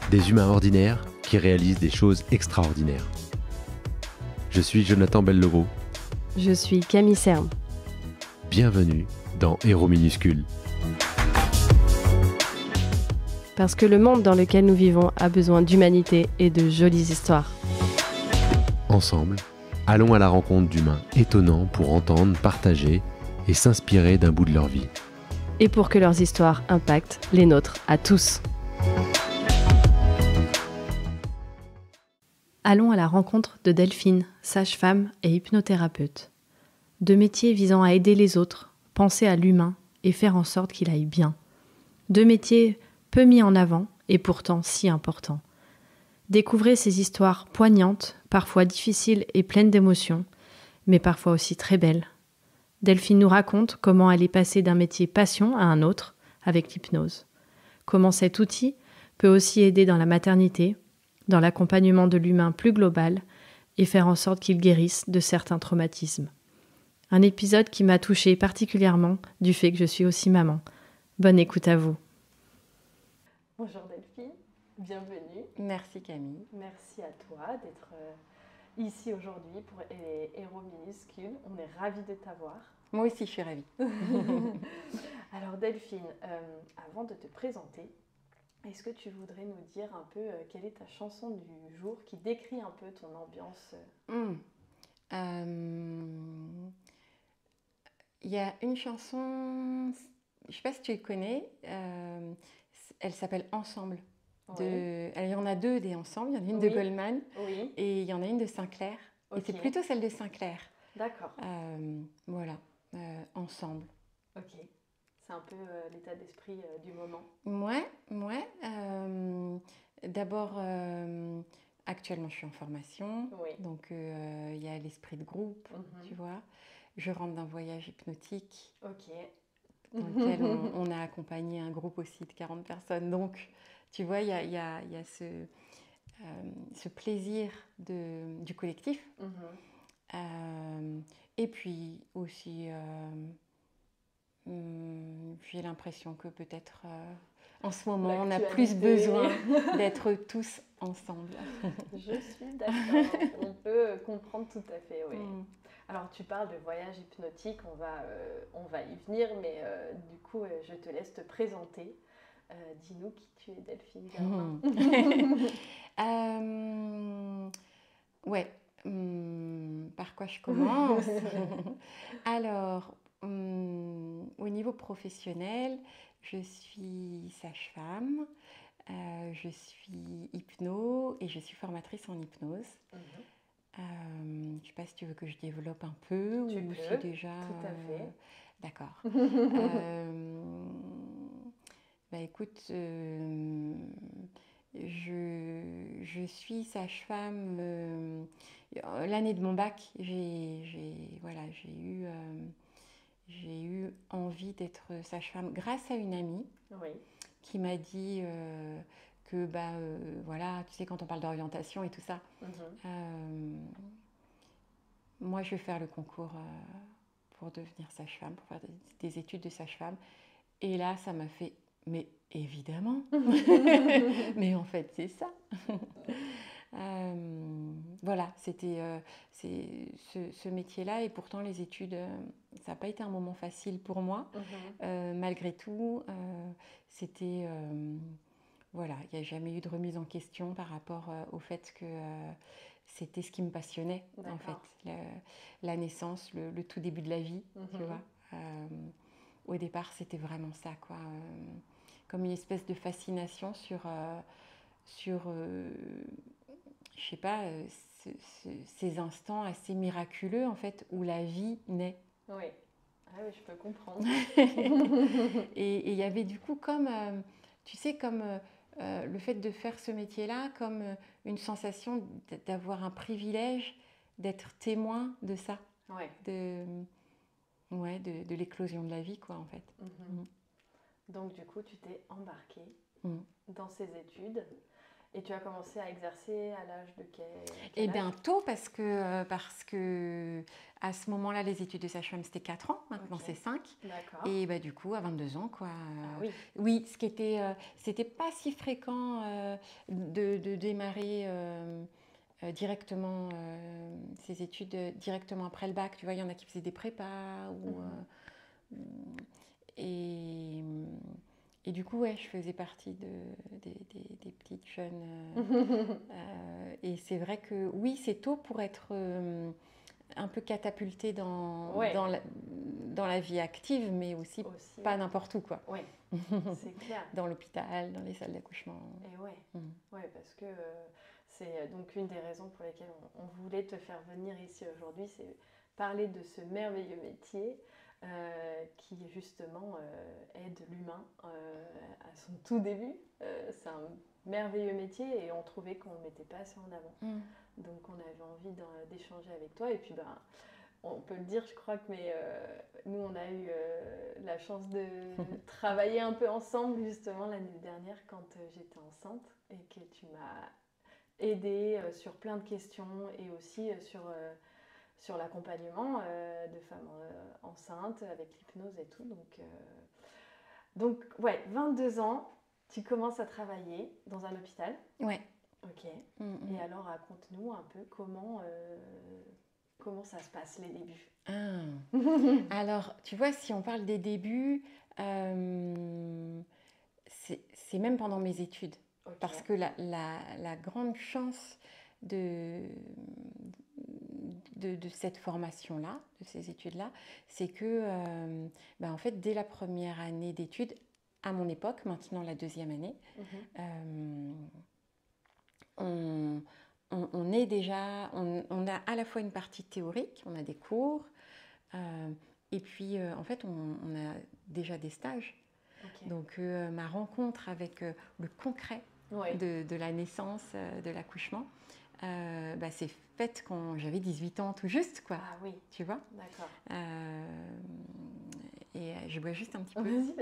Des humains ordinaires qui réalisent des choses extraordinaires. Je suis Jonathan Bellereau. Je suis Camille Serme. Bienvenue dans Héros minuscules. Parce que le monde dans lequel nous vivons a besoin d'humanité et de jolies histoires. Ensemble, allons à la rencontre d'humains étonnants pour entendre, partager et s'inspirer d'un bout de leur vie. Et pour que leurs histoires impactent les nôtres à tous. Allons à la rencontre de Delphine, sage-femme et hypnothérapeute. Deux métiers visant à aider les autres, penser à l'humain et faire en sorte qu'il aille bien. Deux métiers peu mis en avant et pourtant si importants. Découvrez ces histoires poignantes, parfois difficiles et pleines d'émotions, mais parfois aussi très belles. Delphine nous raconte comment elle est passée d'un métier passion à un autre avec l'hypnose. Comment cet outil peut aussi aider dans la maternité, dans l'accompagnement de l'humain plus global et faire en sorte qu'il guérisse de certains traumatismes. Un épisode qui m'a touchée particulièrement du fait que je suis aussi maman. Bonne écoute à vous. Bonjour Delphine, bienvenue. Merci Camille. Merci à toi d'être ici aujourd'hui pour les Héros minuscules. On est ravis de t'avoir. Moi aussi je suis ravie. Alors Delphine, avant de te présenter, est-ce que tu voudrais nous dire un peu quelle est ta chanson du jour qui décrit un peu ton ambiance Il y a une chanson, je ne sais pas si tu le connais, elle s'appelle Ensemble. Oui. Il y en a deux des Ensemble, il y en a une de Goldman et il y en a une de Sinclair. Et c'est plutôt celle de Sinclair. D'accord. Voilà, Ensemble. Ok. C'est un peu l'état d'esprit du moment. Ouais. D'abord, actuellement, je suis en formation. Oui. Donc, il y a l'esprit de groupe, tu vois. Je rentre d'un voyage hypnotique dans lequel on a accompagné un groupe aussi de 40 personnes. Donc, tu vois, il y a ce plaisir du collectif. Et puis aussi... j'ai l'impression que peut-être en ce moment on a plus besoin d'être tous ensemble. Je suis d'accord, on peut comprendre tout à fait, oui. Alors tu parles de voyage hypnotique, on va y venir, mais du coup je te laisse te présenter. Dis-nous qui tu es, Delphine Germain. Par quoi je commence? Alors, au niveau professionnel, je suis sage-femme, je suis hypno et je suis formatrice en hypnose. Je ne sais pas si tu veux que je développe un peu tu ou peux, si déjà... tout à fait. D'accord. Écoute, je suis sage-femme. L'année de mon bac, j'ai eu envie d'être sage-femme grâce à une amie qui m'a dit que, voilà, tu sais, quand on parle d'orientation et tout ça, moi, je vais faire le concours pour devenir sage-femme, pour faire des études de sage-femme. Et là, ça m'a fait, mais évidemment, mais en fait, c'est ça. Voilà, c'était ce métier-là et pourtant les études, ça n'a pas été un moment facile pour moi. Malgré tout, c'était, voilà, il n'y a jamais eu de remise en question par rapport au fait que c'était ce qui me passionnait, en fait, la naissance, le tout début de la vie, tu vois. Au départ, c'était vraiment ça, quoi, comme une espèce de fascination sur je sais pas, ces instants assez miraculeux, en fait, où la vie naît. Oui, je peux comprendre. Et il y avait du coup comme, tu sais, comme le fait de faire ce métier-là, comme une sensation d'avoir un privilège, d'être témoin de ça, de l'éclosion de la vie, quoi, en fait. Donc du coup, tu t'es embarquée dans ces études. Et tu as commencé à exercer à l'âge de quel Eh âge? bien, tôt, parce que à ce moment-là, les études de sage-femme, c'était 4 ans. Maintenant, c'est 5. D'accord. Et bah, du coup, à 22 ans, quoi. oui. Oui, ce qui était, c'était pas si fréquent de démarrer directement ces études directement après le bac. Tu vois, il y en a qui faisaient des prépas et, et du coup, ouais, je faisais partie des petites jeunes. Et c'est vrai que oui, c'est tôt pour être un peu catapultée dans la vie active, mais aussi pas n'importe où, quoi. Oui, c'est clair. Dans l'hôpital, dans les salles d'accouchement. Et ouais, parce que c'est donc une des raisons pour lesquelles on voulait te faire venir ici aujourd'hui, c'est parler de ce merveilleux métier qui justement aide l'humain à son tout début. C'est un merveilleux métier et on trouvait qu'on ne le mettait pas assez en avant. Donc on avait envie d'échanger avec toi et puis on peut le dire, je crois que nous on a eu la chance de travailler un peu ensemble justement l'année dernière quand j'étais enceinte et que tu m'as aidée sur plein de questions et aussi sur l'accompagnement de femmes enceintes avec l'hypnose et tout. Donc ouais, 22 ans, tu commences à travailler dans un hôpital. Ouais. Ok. Et alors raconte-nous un peu comment ça se passe les débuts. Alors, tu vois, si on parle des débuts, c'est même pendant mes études. Okay. Parce que la grande chance de cette formation-là, de ces études-là, c'est que, en fait, dès la première année d'études, à mon époque, maintenant la deuxième année, on est déjà, on a à la fois une partie théorique, on a des cours, et puis en fait on a déjà des stages. Okay. Donc ma rencontre avec le concret de la naissance, de l'accouchement, c'est faite quand j'avais 18 ans tout juste, quoi. Ah oui. Tu vois. D'accord. Et je bois juste un petit peu. Vas-y.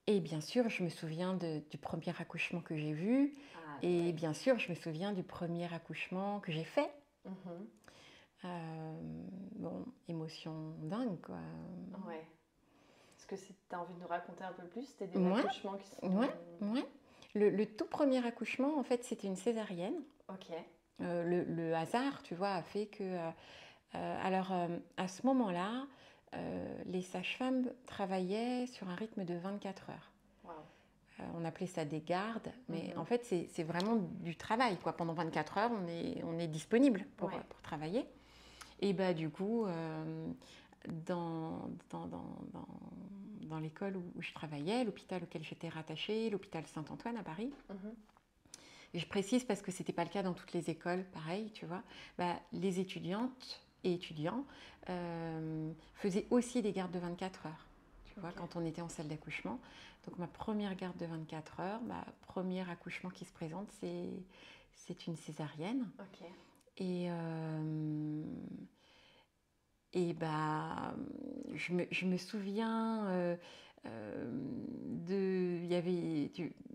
Et bien sûr, je me souviens du premier accouchement que j'ai vu. Et bien sûr, je me souviens du premier accouchement que j'ai fait. Émotion dingue, quoi. Ouais. Est-ce que tu as envie de nous raconter un peu plus? C'était des accouchements qui sont... Ouais. Le tout premier accouchement, en fait, c'était une césarienne. Ok. Le hasard, tu vois, a fait que... à ce moment-là, les sages-femmes travaillaient sur un rythme de 24 heures. Wow. On appelait ça des gardes, mais en fait, c'est vraiment du travail, quoi. Pendant 24 heures, on est disponible pour travailler. Et du coup, dans l'école où je travaillais, l'hôpital auquel j'étais rattachée, l'hôpital Saint-Antoine à Paris, et je précise parce que ce n'était pas le cas dans toutes les écoles, pareil, tu vois, les étudiantes et étudiants faisaient aussi des gardes de 24 heures, tu vois, quand on était en salle d'accouchement. Donc ma première garde de 24 heures, premier accouchement qui se présente, c'est une césarienne. Okay. Et je me souviens il y avait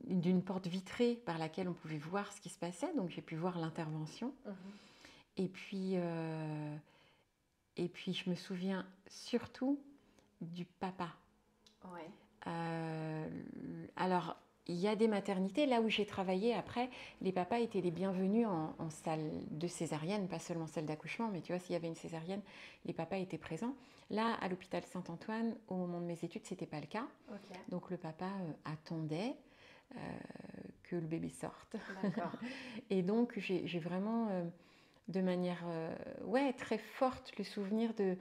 d'une porte vitrée par laquelle on pouvait voir ce qui se passait, donc j'ai pu voir l'intervention. Et puis je me souviens surtout du papa. Ouais. Alors, il y a des maternités, là où j'ai travaillé, après, les papas étaient les bienvenus en salle de césarienne, pas seulement salle d'accouchement, mais tu vois, s'il y avait une césarienne, les papas étaient présents. Là, à l'hôpital Saint-Antoine, au moment de mes études, c'était pas le cas. Okay. Donc le papa attendait que le bébé sorte. D'accord. Et donc, j'ai vraiment, de manière très forte, le souvenir de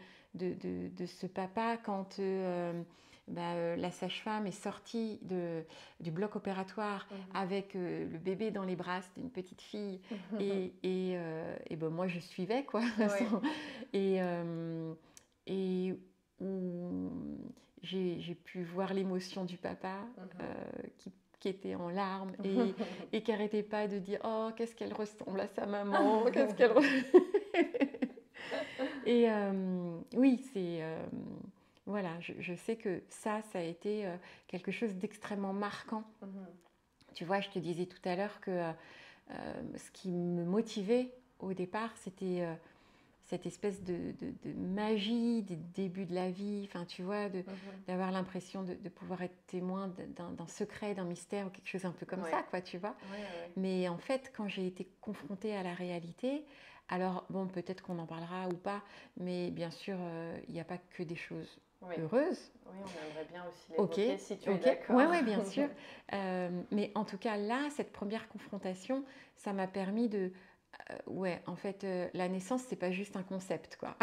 ce papa quand... la sage-femme est sortie du bloc opératoire avec le bébé dans les bras, c'était une petite fille, et moi je suivais, quoi. Et où j'ai pu voir l'émotion du papa qui était en larmes et qui n'arrêtait pas de dire « Oh, qu'est-ce qu'elle ressemble à sa maman, qu'est-ce qu'elle... » Et oui, voilà, je sais que ça a été quelque chose d'extrêmement marquant. Tu vois, je te disais tout à l'heure que ce qui me motivait au départ, c'était cette espèce de magie des débuts de la vie, enfin, tu vois, d'avoir l'impression de pouvoir être témoin d'un secret, d'un mystère ou quelque chose un peu comme ça, quoi, tu vois. Mais en fait, quand j'ai été confrontée à la réalité, alors, bon, peut-être qu'on en parlera ou pas, mais bien sûr, il n'y a pas que des choses heureuses. Oui, on aimerait bien aussi l'évoquer, si tu es d'accord. Oui, bien sûr. Mais en tout cas, là, cette première confrontation, ça m'a permis de... en fait, la naissance, c'est pas juste un concept, quoi.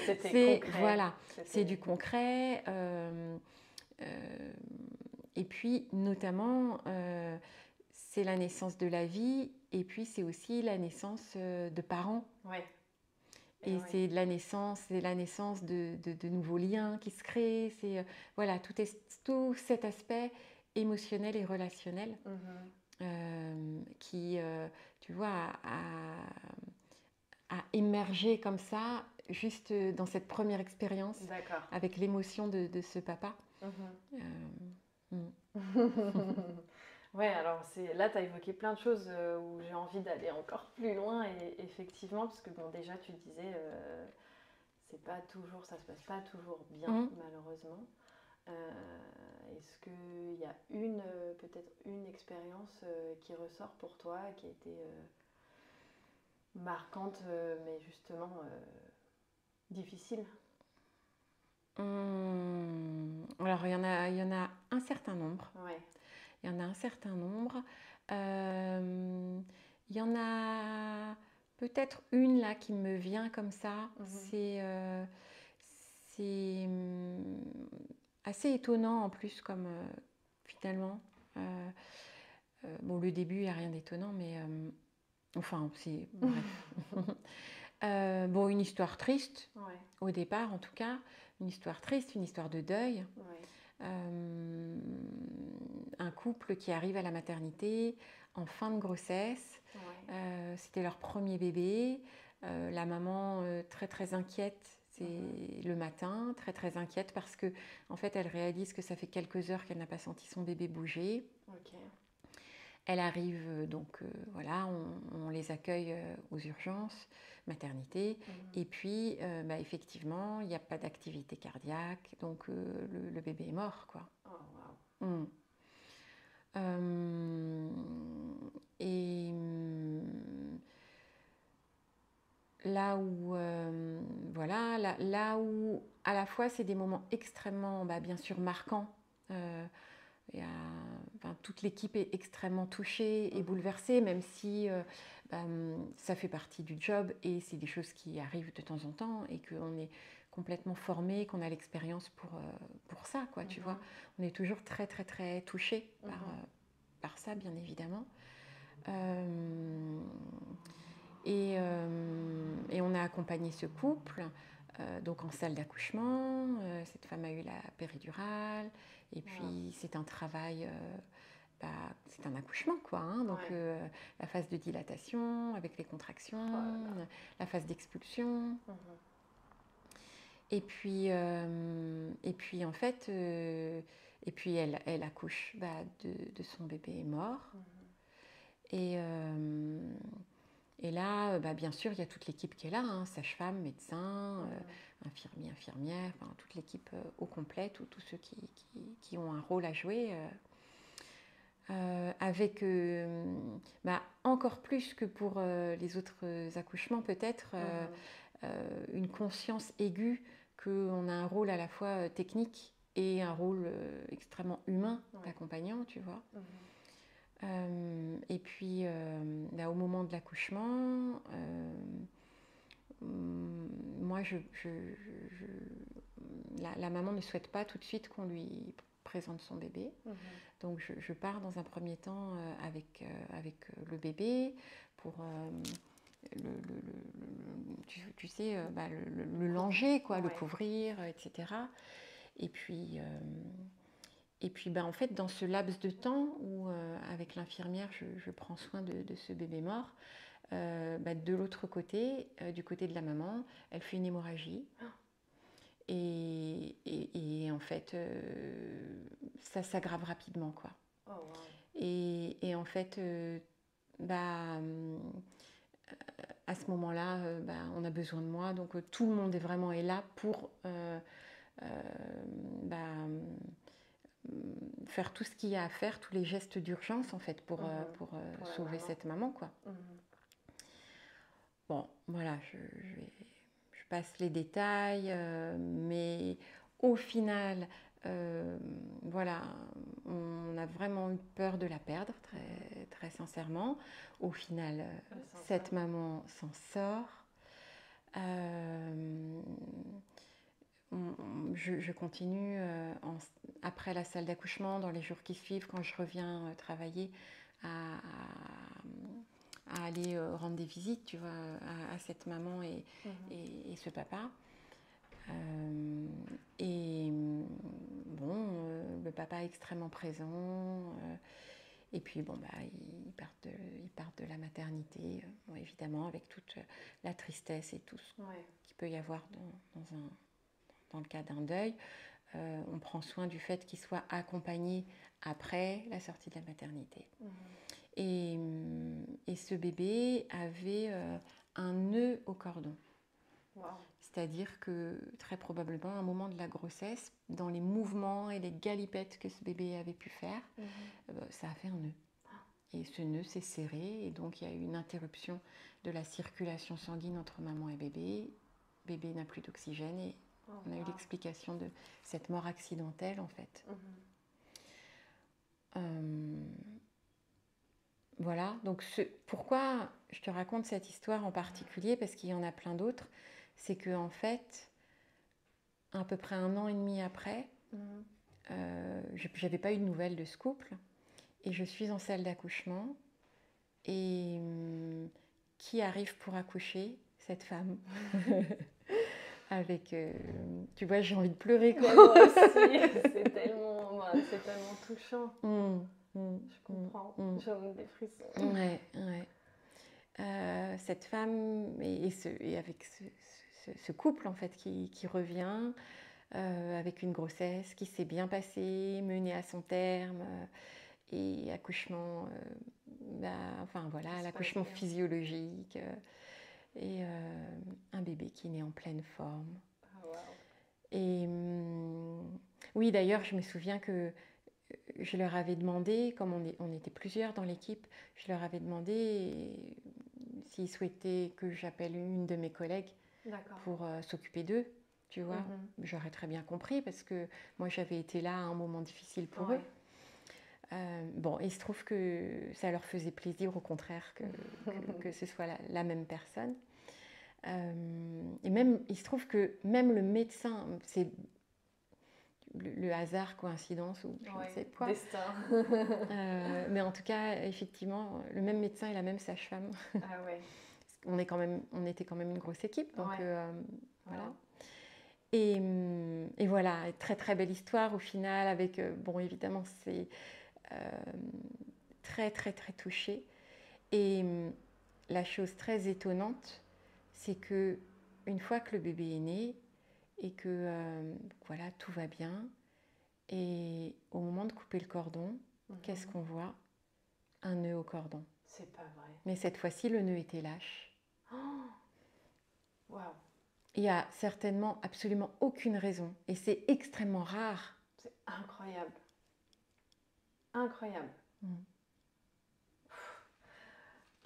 C'était concret. Voilà, c'est du concret. Et puis, notamment, c'est la naissance de la vie, et puis c'est aussi la naissance de parents. Et c'est la naissance de nouveaux liens qui se créent. C'est voilà, tout cet aspect émotionnel et relationnel qui, tu vois, a émergé comme ça, juste dans cette première expérience, avec l'émotion de ce papa. Ouais, alors là, tu as évoqué plein de choses où j'ai envie d'aller encore plus loin, et effectivement, parce que bon, déjà, tu disais, ça se passe pas toujours bien, malheureusement. Est-ce qu'il y a peut-être une expérience qui ressort pour toi, qui a été marquante, mais justement difficile? Alors, il y en a un certain nombre. Il y en a un certain nombre. Il y en a peut-être une là qui me vient comme ça. C'est assez étonnant en plus, comme finalement. Bon, le début, il n'y a rien d'étonnant, mais enfin, c'est bref. Bon, une histoire triste, au départ en tout cas. Une histoire triste, une histoire de deuil. Un couple qui arrive à la maternité en fin de grossesse. C'était leur premier bébé. La maman très très inquiète, c'est le matin, très très inquiète parce que en fait elle réalise que ça fait quelques heures qu'elle n'a pas senti son bébé bouger. Elle arrive, donc voilà, on les accueille aux urgences, maternité, et puis effectivement, il n'y a pas d'activité cardiaque, donc le bébé est mort, quoi. Et là où, là où à la fois c'est des moments extrêmement, bien sûr, marquants. Toute l'équipe est extrêmement touchée et bouleversée, même si ça fait partie du job et c'est des choses qui arrivent de temps en temps et qu'on est complètement formé, qu'on a l'expérience pour ça, quoi, tu vois. On est toujours très très très touché par ça, bien évidemment. Et on a accompagné ce couple donc en salle d'accouchement. Cette femme a eu la péridurale et puis c'est un travail, c'est un accouchement, quoi, hein, donc la phase de dilatation avec les contractions, la phase d'expulsion. Et puis en fait, et puis elle accouche de son bébé mort. Et là, bien sûr, il y a toute l'équipe qui est là, hein, sage-femme, médecin, infirmiers, infirmières, toute l'équipe au complet, tous ceux qui ont un rôle à jouer, avec encore plus que pour les autres accouchements peut-être, une conscience aiguë qu'on a un rôle à la fois technique et un rôle extrêmement humain d'accompagnant, tu vois. Et puis, au moment de l'accouchement, moi, la maman ne souhaite pas tout de suite qu'on lui présente son bébé. Donc, je pars dans un premier temps avec le bébé pour tu sais, le langer, quoi, le couvrir, etc. Et puis... en fait, dans ce laps de temps où, avec l'infirmière, je prends soin de ce bébé mort, de l'autre côté, du côté de la maman, elle fait une hémorragie. Et en fait, ça s'aggrave rapidement, quoi. Oh, wow. Et en fait, à ce moment-là, on a besoin de moi. Donc tout le monde est là pour faire tout ce qu'il y a à faire, tous les gestes d'urgence, en fait, pour sauver cette maman, quoi. Bon, voilà, je passe les détails, mais au final, voilà, on a vraiment eu peur de la perdre, très, très sincèrement. Au final, cette maman s'en sort. Je continue après la salle d'accouchement, dans les jours qui suivent, quand je reviens travailler, à aller rendre des visites, tu vois, à cette maman et ce papa. Le papa est extrêmement présent. Et puis, ils partent de la maternité, évidemment, avec toute la tristesse et tout ce qu'il peut y avoir dans le cas d'un deuil. On prend soin du fait qu'il soit accompagné après la sortie de la maternité. Et ce bébé avait un nœud au cordon. Wow. C'est-à-dire que très probablement, à un moment de la grossesse, dans les mouvements et les galipettes que ce bébé avait pu faire, ça a fait un nœud. Et ce nœud s'est serré et donc il y a eu une interruption de la circulation sanguine entre maman et bébé. Bébé n'a plus d'oxygène et on a eu l'explication de cette mort accidentelle, en fait. Voilà, donc pourquoi je te raconte cette histoire en particulier, parce qu'il y en a plein d'autres, c'est qu'en fait, à peu près 1 an et demi après, je n'avais pas eu de nouvelles de ce couple, et je suis en salle d'accouchement, et qui arrive pour accoucher? Cette femme. Avec, tu vois, j'ai envie de pleurer. Moi aussi, c'est tellement touchant. Je comprends, j'ai envie des frissons. Ouais. Cette femme et avec ce couple, en fait, qui revient avec une grossesse qui s'est bien passée, menée à son terme, et accouchement, l'accouchement physiologique, et un bébé qui naît en pleine forme. Oh, wow. Et oui, d'ailleurs, je me souviens que je leur avais demandé, comme on était plusieurs dans l'équipe, je leur avais demandé s'ils souhaitaient que j'appelle une de mes collègues pour s'occuper d'eux, tu vois. J'aurais très bien compris, parce que moi, j'avais été là à un moment difficile pour eux. Il se trouve que ça leur faisait plaisir, au contraire, que ce soit la même personne. Et même, il se trouve que même le médecin, c'est le hasard, coïncidence, ou je ne sais quoi. Destin. Mais en tout cas, effectivement, le même médecin et la même sage-femme. Ah ouais. On était quand même une grosse équipe, donc voilà. Et voilà, très très belle histoire au final, avec, évidemment, c'est très très très touché. Et la chose très étonnante, c'est que une fois que le bébé est né et que voilà, tout va bien, et au moment de couper le cordon, qu'est-ce qu'on voit? Un nœud au cordon. C'est pas vrai. Mais cette fois-ci, le nœud était lâche. Waouh. Il n'y a certainement absolument aucune raison, et c'est extrêmement rare. C'est incroyable. Incroyable.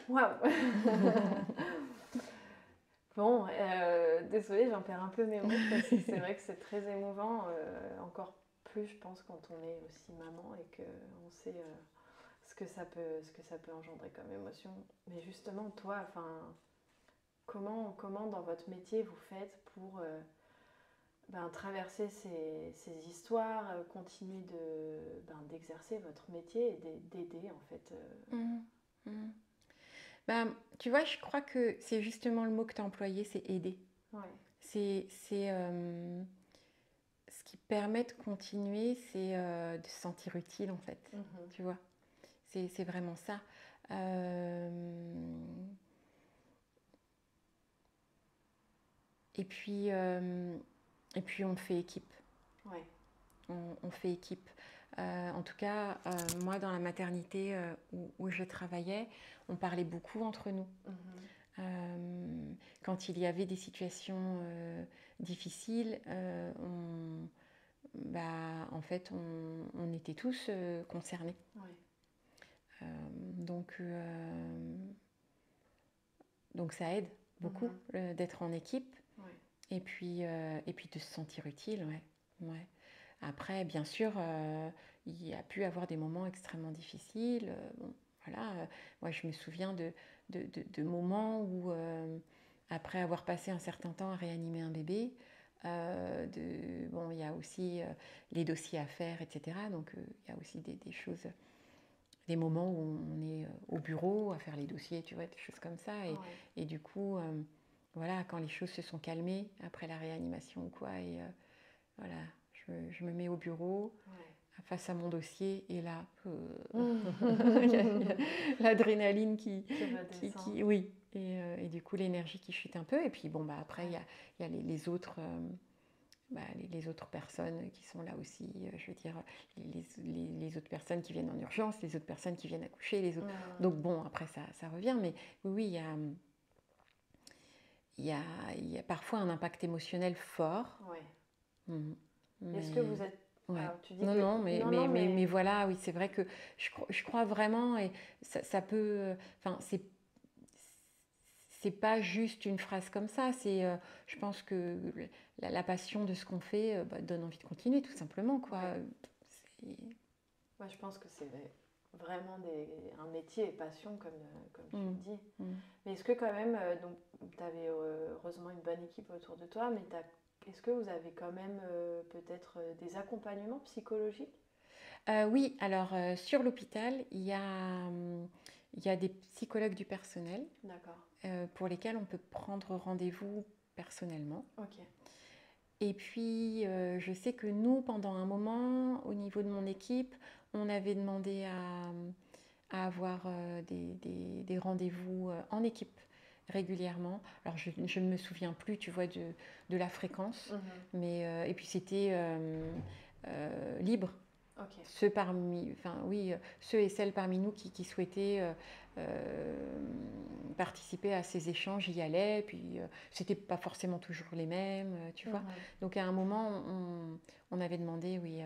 Waouh. Bon, désolée, j'en perds un peu mes mots, parce que c'est vrai que c'est très émouvant, encore plus, je pense, quand on est aussi maman et qu'on sait ce que ça peut engendrer comme émotion. Mais justement, toi, comment dans votre métier vous faites pour traverser ces histoires, continuer d'exercer votre métier et d'aider, en fait Tu vois, je crois que c'est justement le mot que tu as employé, c'est aider. Ouais. C'est ce qui permet de continuer, c'est de se sentir utile, en fait. Tu vois, c'est vraiment ça. Et puis, on fait équipe. Ouais. On fait équipe. En tout cas, moi, dans la maternité où je travaillais, on parlait beaucoup entre nous. Quand il y avait des situations difficiles, en fait, on était tous concernés. Ouais. Donc ça aide beaucoup d'être en équipe. Ouais. Et puis de se sentir utile, ouais. Après, bien sûr, il y a pu avoir des moments extrêmement difficiles. Bon, voilà, moi, je me souviens de moments où, après avoir passé un certain temps à réanimer un bébé, il y a aussi les dossiers à faire, etc. Donc, il y a aussi des choses, des moments où on est au bureau à faire les dossiers, tu vois, des choses comme ça. Et du coup, voilà, quand les choses se sont calmées après la réanimation ou quoi, et voilà, je me mets au bureau face à mon dossier et là, il y a l'adrénaline qui oui, et du coup l'énergie qui chute un peu. Et puis bon, après, il y a les autres. Les autres personnes qui sont là aussi, je veux dire, les autres personnes qui viennent en urgence, les autres personnes qui viennent accoucher, les autres. Donc bon, après ça revient, mais oui, il y a parfois un impact émotionnel fort. Ouais. Est-ce que vous êtes... Ouais. Alors, tu dis mais voilà, oui, c'est vrai que je crois vraiment, et ça peut... Enfin, c'est pas juste une phrase comme ça, je pense que la passion de ce qu'on fait donne envie de continuer, tout simplement, quoi. Ouais. Moi, je pense que c'est vraiment un métier et passion, comme tu le dis. Mais est-ce que quand même, tu avais heureusement une bonne équipe autour de toi, mais est-ce que vous avez quand même peut-être des accompagnements psychologiques? Oui, alors sur l'hôpital, il y a des psychologues du personnel pour lesquels on peut prendre rendez-vous personnellement. Ok. Et puis, je sais que nous, pendant un moment, au niveau de mon équipe, on avait demandé à avoir des rendez-vous en équipe régulièrement. Alors, je ne me souviens plus, tu vois, de la fréquence, mais et puis c'était libre. Okay. Ceux et celles parmi nous qui souhaitaient participer à ces échanges y allaient, puis c'était pas forcément toujours les mêmes, tu vois. Donc à un moment, on avait demandé, oui,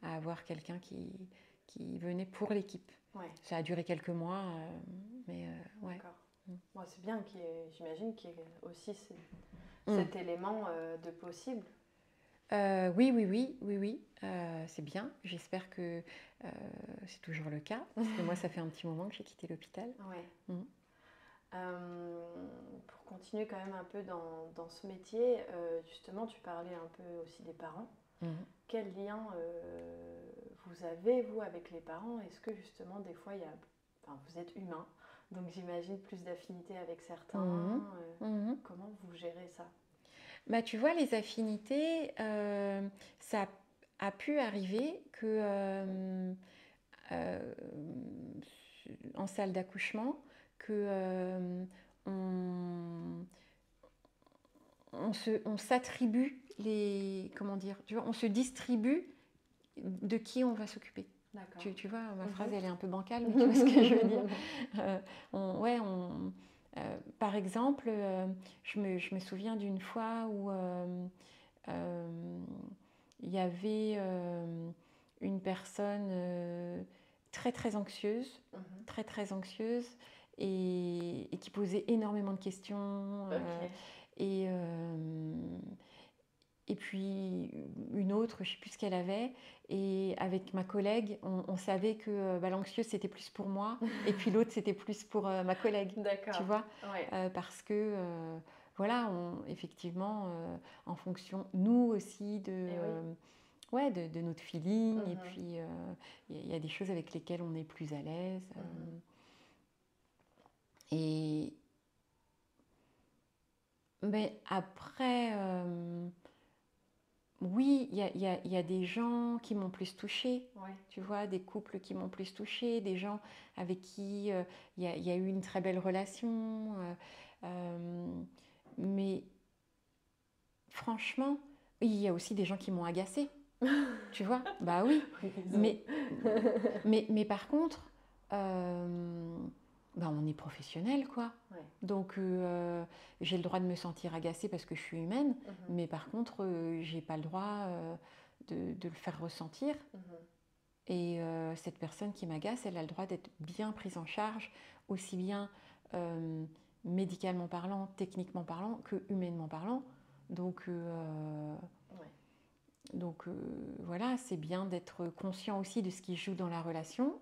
à avoir quelqu'un qui venait pour l'équipe. Ouais. Ça a duré quelques mois, mais ouais. D'accord. Bon, c'est bien j'imagine qu'il y ait aussi cet élément de possible. Oui, c'est bien. J'espère que c'est toujours le cas, parce que moi, ça fait un petit moment que j'ai quitté l'hôpital. Ouais. Pour continuer quand même un peu dans ce métier, justement, tu parlais un peu aussi des parents. Quel lien vous avez, vous, avec les parents? Est-ce que justement, des fois, vous êtes humain, donc j'imagine plus d'affinité avec certains. Comment vous gérez ça? Bah, tu vois, les affinités, ça a pu arriver que en salle d'accouchement, que on s'attribue comment dire, tu vois, on se distribue de qui on va s'occuper. Tu vois, ma phrase, elle est un peu bancale, mais tu vois ce que je veux dire. Par exemple, je me souviens d'une fois où il y avait une personne très très anxieuse, très anxieuse, et qui posait énormément de questions. Et puis une autre, je ne sais plus ce qu'elle avait, et avec ma collègue, on savait que l'anxieuse c'était plus pour moi, et puis l'autre c'était plus pour ma collègue, tu vois, parce que voilà, effectivement, en fonction, nous aussi, de notre feeling, et puis il y a des choses avec lesquelles on est plus à l'aise. Mais après... oui, il y a des gens qui m'ont plus touchée, tu vois, des couples qui m'ont plus touchée, des gens avec qui il y a eu une très belle relation. Mais franchement, il y a aussi des gens qui m'ont agacée. Tu vois? Bah oui. Mais, mais par contre, bah on est professionnel, quoi. Ouais. Donc, j'ai le droit de me sentir agacée parce que je suis humaine, mais par contre, j'ai pas le droit de le faire ressentir. Et cette personne qui m'agace, elle a le droit d'être bien prise en charge, aussi bien médicalement parlant, techniquement parlant, que humainement parlant. Donc, voilà, c'est bien d'être conscient aussi de ce qui joue dans la relation,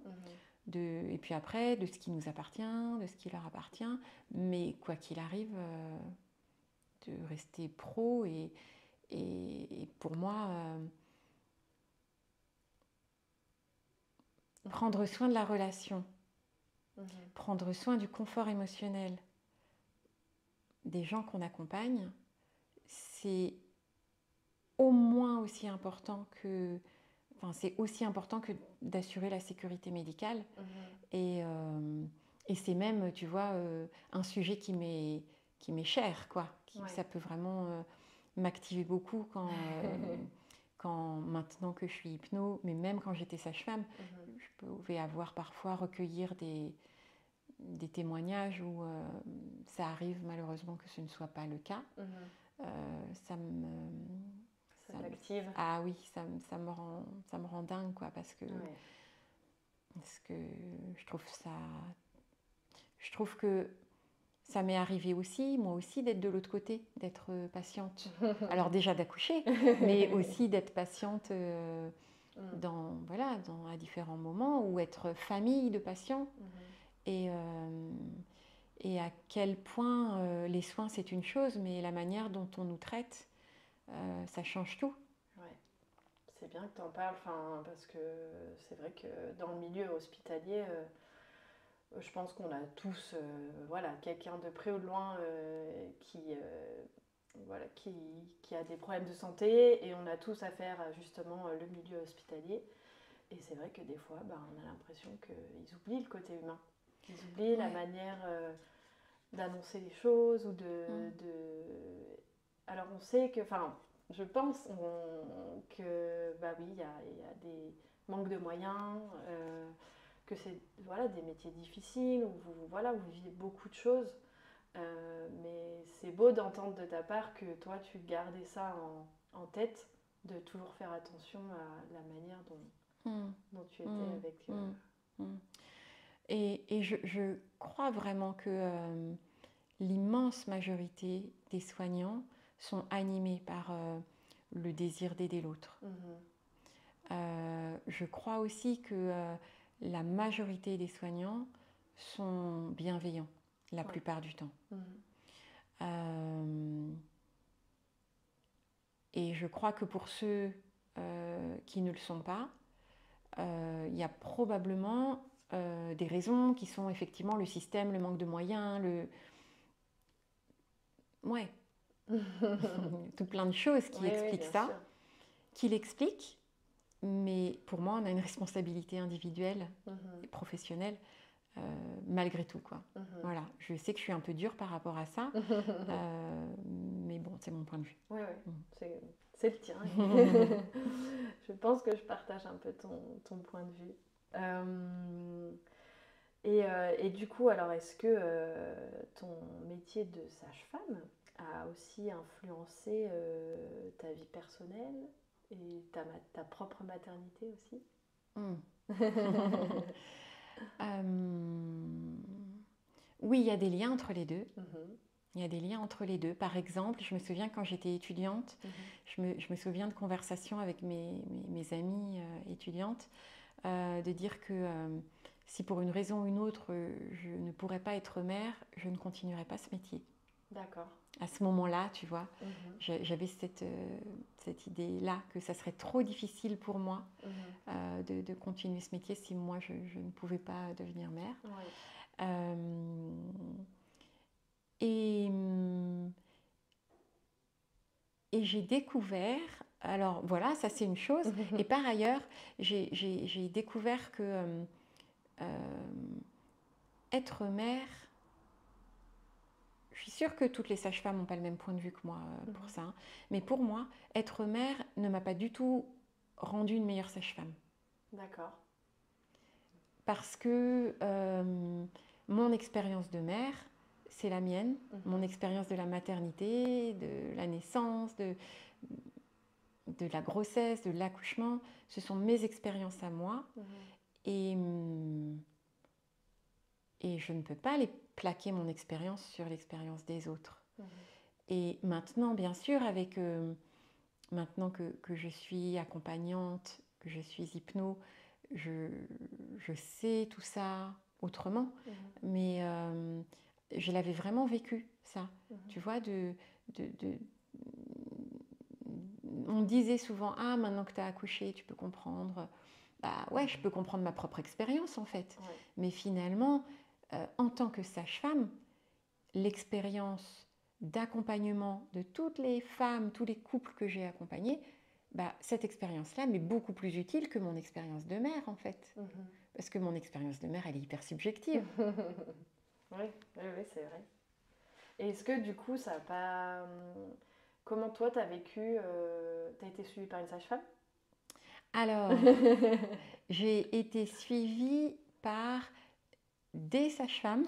et puis après, de ce qui nous appartient, de ce qui leur appartient. Mais quoi qu'il arrive, de rester pro et pour moi, prendre soin de la relation, prendre soin du confort émotionnel des gens qu'on accompagne, c'est au moins aussi important que... Enfin, c'est aussi important que d'assurer la sécurité médicale. Et c'est même, tu vois, un sujet qui m'est cher, quoi. Ça peut vraiment m'activer beaucoup quand, maintenant que je suis hypno, mais même quand j'étais sage-femme, je pouvais avoir parfois recueillir des témoignages où ça arrive malheureusement que ce ne soit pas le cas. Ça t'active. Ah oui, ça me rend dingue, quoi, parce que je trouve que ça m'est arrivé aussi, moi aussi, d'être de l'autre côté, d'être patiente. Alors déjà d'accoucher, mais aussi d'être patiente à différents moments, ou être famille de patients. Et à quel point les soins, c'est une chose, mais la manière dont on nous traite, ça change tout. C'est bien que tu en parles, parce que c'est vrai que dans le milieu hospitalier, je pense qu'on a tous quelqu'un de près ou de loin qui a des problèmes de santé, et on a tous affaire à justement le milieu hospitalier. Et c'est vrai que des fois, on a l'impression qu'ils oublient le côté humain. Ils oublient la manière d'annoncer les choses ou Alors on sait que... je pense que, oui, il y a des manques de moyens, que c'est des métiers difficiles, où vous vivez beaucoup de choses. Mais c'est beau d'entendre de ta part que toi, tu gardais ça en tête, de toujours faire attention à la manière dont tu étais avec... Et je crois vraiment que l'immense majorité des soignants sont animés par le désir d'aider l'autre. Je crois aussi que la majorité des soignants sont bienveillants la plupart du temps. Et je crois que pour ceux qui ne le sont pas, il y a probablement des raisons qui sont effectivement le système, le manque de moyens, tout plein de choses qui expliquent ça, qui l'expliquent. Mais pour moi, on a une responsabilité individuelle et professionnelle malgré tout, quoi. Voilà, je sais que je suis un peu dure par rapport à ça, mais bon, c'est mon point de vue. Oui, c'est le tien. Je pense que je partage un peu ton point de vue. Et du coup, alors, est-ce que ton métier de sage-femme a aussi influencé ta vie personnelle et ta propre maternité aussi? Oui, il y a des liens entre les deux. Il y a des liens entre les deux. Par exemple, je me souviens quand j'étais étudiante, je me souviens de conversations avec mes amies étudiantes, de dire que si pour une raison ou une autre, je ne pourrais pas être mère, je ne continuerai pas ce métier. D'accord. À ce moment-là, tu vois, j'avais cette idée-là, que ça serait trop difficile pour moi de continuer ce métier si moi, je ne pouvais pas devenir mère. Et j'ai découvert, alors voilà, ça c'est une chose, et par ailleurs, j'ai découvert que être mère, je suis sûre que toutes les sages-femmes n'ont pas le même point de vue que moi pour ça. Hein. Mais pour moi, être mère ne m'a pas du tout rendue une meilleure sage-femme. D'accord. Parce que mon expérience de mère, c'est la mienne. Mon expérience de la maternité, de la naissance, de la grossesse, de l'accouchement, ce sont mes expériences à moi. Et je ne peux pas aller plaquer mon expérience sur l'expérience des autres. Et maintenant, bien sûr, avec maintenant que je suis accompagnante, que je suis hypno, je sais tout ça autrement. Mais je l'avais vraiment vécu, ça. Tu vois, on disait souvent, ah, maintenant que tu as accouché, tu peux comprendre. Bah ouais, je peux comprendre ma propre expérience, en fait. Ouais. Mais finalement, en tant que sage-femme, l'expérience d'accompagnement de toutes les femmes, tous les couples que j'ai accompagnés, bah, cette expérience-là m'est beaucoup plus utile que mon expérience de mère, en fait. Parce que mon expérience de mère, elle est hyper subjective. Oui, c'est vrai. Et est-ce que du coup, ça n'a pas... Comment toi, tu as vécu... tu as été suivie par une sage-femme? Alors, j'ai été suivie par des sages-femmes.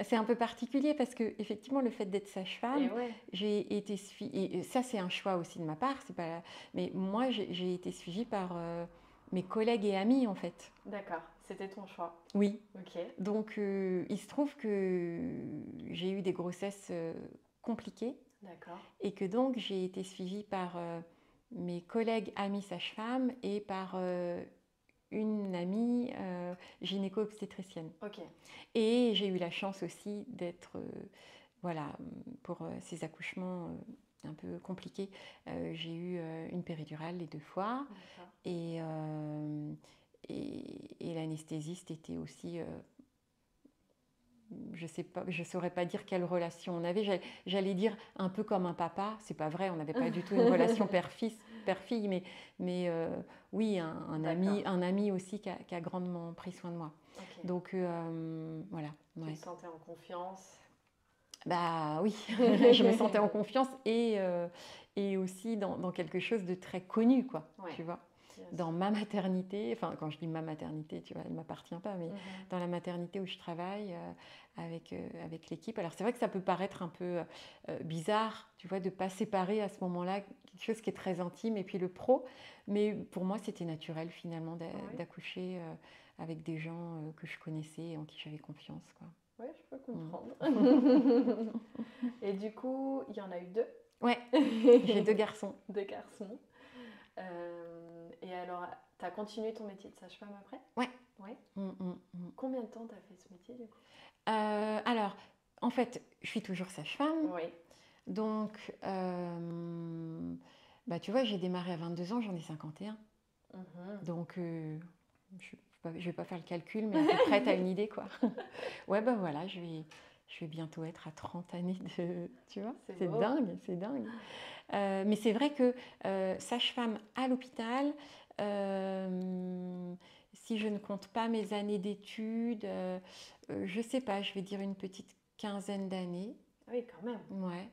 C'est un peu particulier parce que effectivement le fait d'être sage-femme, j'ai été suivie, et ça c'est un choix aussi de ma part, c'est pas, mais moi j'ai été suivie par mes collègues et amis en fait. D'accord, c'était ton choix. Oui. Ok. Donc il se trouve que j'ai eu des grossesses compliquées. D'accord. Et que donc j'ai été suivie par mes collègues amis sages-femmes et par une amie gynéco-obstétricienne. Okay. Et j'ai eu la chance aussi d'être, voilà, pour ces accouchements un peu compliqués, j'ai eu une péridurale les 2 fois. Et l'anesthésiste était aussi... je sais pas, je saurais pas dire quelle relation on avait. J'allais dire un peu comme un papa. C'est pas vrai, on n'avait pas du tout une relation père-fille, mais oui, un ami aussi qui a grandement pris soin de moi. Okay. Donc voilà. Tu te sentais en confiance? Bah oui, je me sentais en confiance et aussi dans quelque chose de très connu, quoi. Ouais. Tu vois. Dans ma maternité, enfin quand je dis ma maternité, tu vois, elle ne m'appartient pas, mais dans la maternité où je travaille avec l'équipe. Alors c'est vrai que ça peut paraître un peu bizarre, tu vois, de ne pas séparer à ce moment-là quelque chose qui est très intime et puis le pro, mais pour moi c'était naturel finalement d'accoucher avec des gens que je connaissais et en qui j'avais confiance, quoi. Oui, je peux comprendre. Et du coup, il y en a eu 2? Ouais, j'ai 2 garçons. 2 garçons. Et alors, tu as continué ton métier de sage-femme après? Ouais. Combien de temps tu as fait ce métier du coup? Alors, en fait, je suis toujours sage-femme. Oui. Donc, bah, tu vois, j'ai démarré à 22 ans, j'en ai 51. Donc, je ne vais pas faire le calcul, mais à peu près, tu as une idée, quoi. Ouais, ben voilà, je vais bientôt être à 30 années de... Tu vois, c'est dingue, c'est dingue. Mais c'est vrai que sage-femme à l'hôpital, si je ne compte pas mes années d'études, je ne sais pas, je vais dire une petite 15aine d'années. Oui, quand même. Ouais.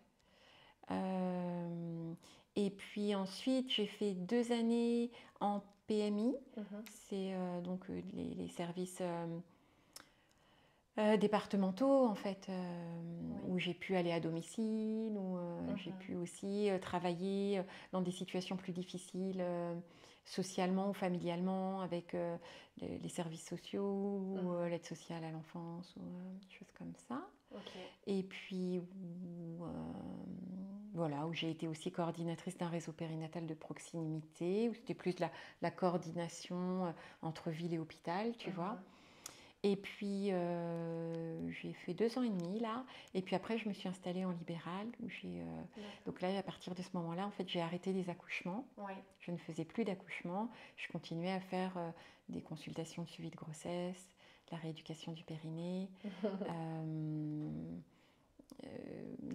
Et puis ensuite, j'ai fait 2 années en PMI. C'est donc les services départementaux, en fait, où j'ai pu aller à domicile, où j'ai pu aussi travailler dans des situations plus difficiles, socialement ou familialement, avec les services sociaux, ou l'aide sociale à l'enfance, ou des choses comme ça. Okay. Et puis, voilà, où j'ai été aussi coordinatrice d'un réseau périnatal de proximité, où c'était plus la coordination entre ville et hôpital, tu vois. Et puis, j'ai fait 2 ans et demi, là. Et puis après, je me suis installée en libéral. Où donc là, à partir de ce moment-là, en fait, j'ai arrêté les accouchements. Ouais. Je ne faisais plus d'accouchements. Je continuais à faire des consultations de suivi de grossesse, la rééducation du périnée,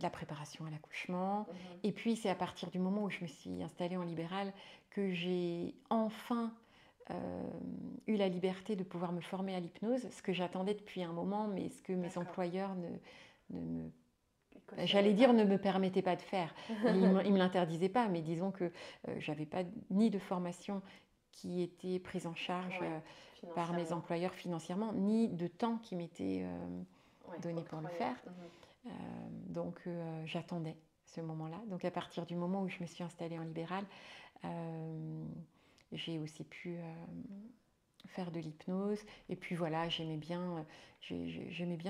la préparation à l'accouchement. Et puis, c'est à partir du moment où je me suis installée en libéral que j'ai enfin eu la liberté de pouvoir me former à l'hypnose, ce que j'attendais depuis un moment, mais ce que mes employeurs ne me j'allais dire ne me permettait pas de faire. Il ne me l'interdisait pas, mais disons que j'avais pas ni de formation qui était prise en charge par mes employeurs financièrement, ni de temps qui m'était donné pour le faire. Donc j'attendais ce moment-là. Donc à partir du moment où je me suis installée en libéral, j'ai aussi pu faire de l'hypnose. Et puis voilà, j'aimais bien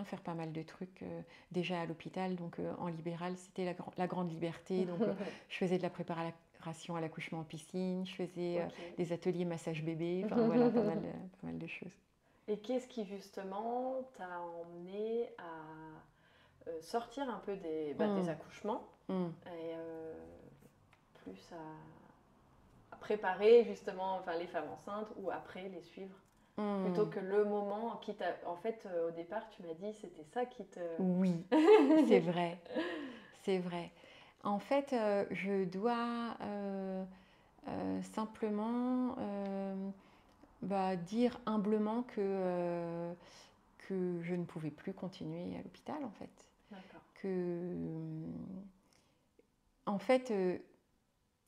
faire pas mal de trucs déjà à l'hôpital. Donc en libéral, c'était la grande liberté. Donc je faisais de la préparation à l'accouchement en piscine, je faisais des ateliers massage bébé, enfin voilà, pas mal de choses. Et qu'est-ce qui justement t'a emmené à sortir un peu des accouchements et plus à préparer justement les femmes enceintes ou après les suivre plutôt que le moment qui t'a... En fait, au départ, tu m'as dit c'était ça qui te... Oui, c'est vrai, c'est vrai. En fait, je dois simplement dire humblement que je ne pouvais plus continuer à l'hôpital, en fait. D'accord. En fait,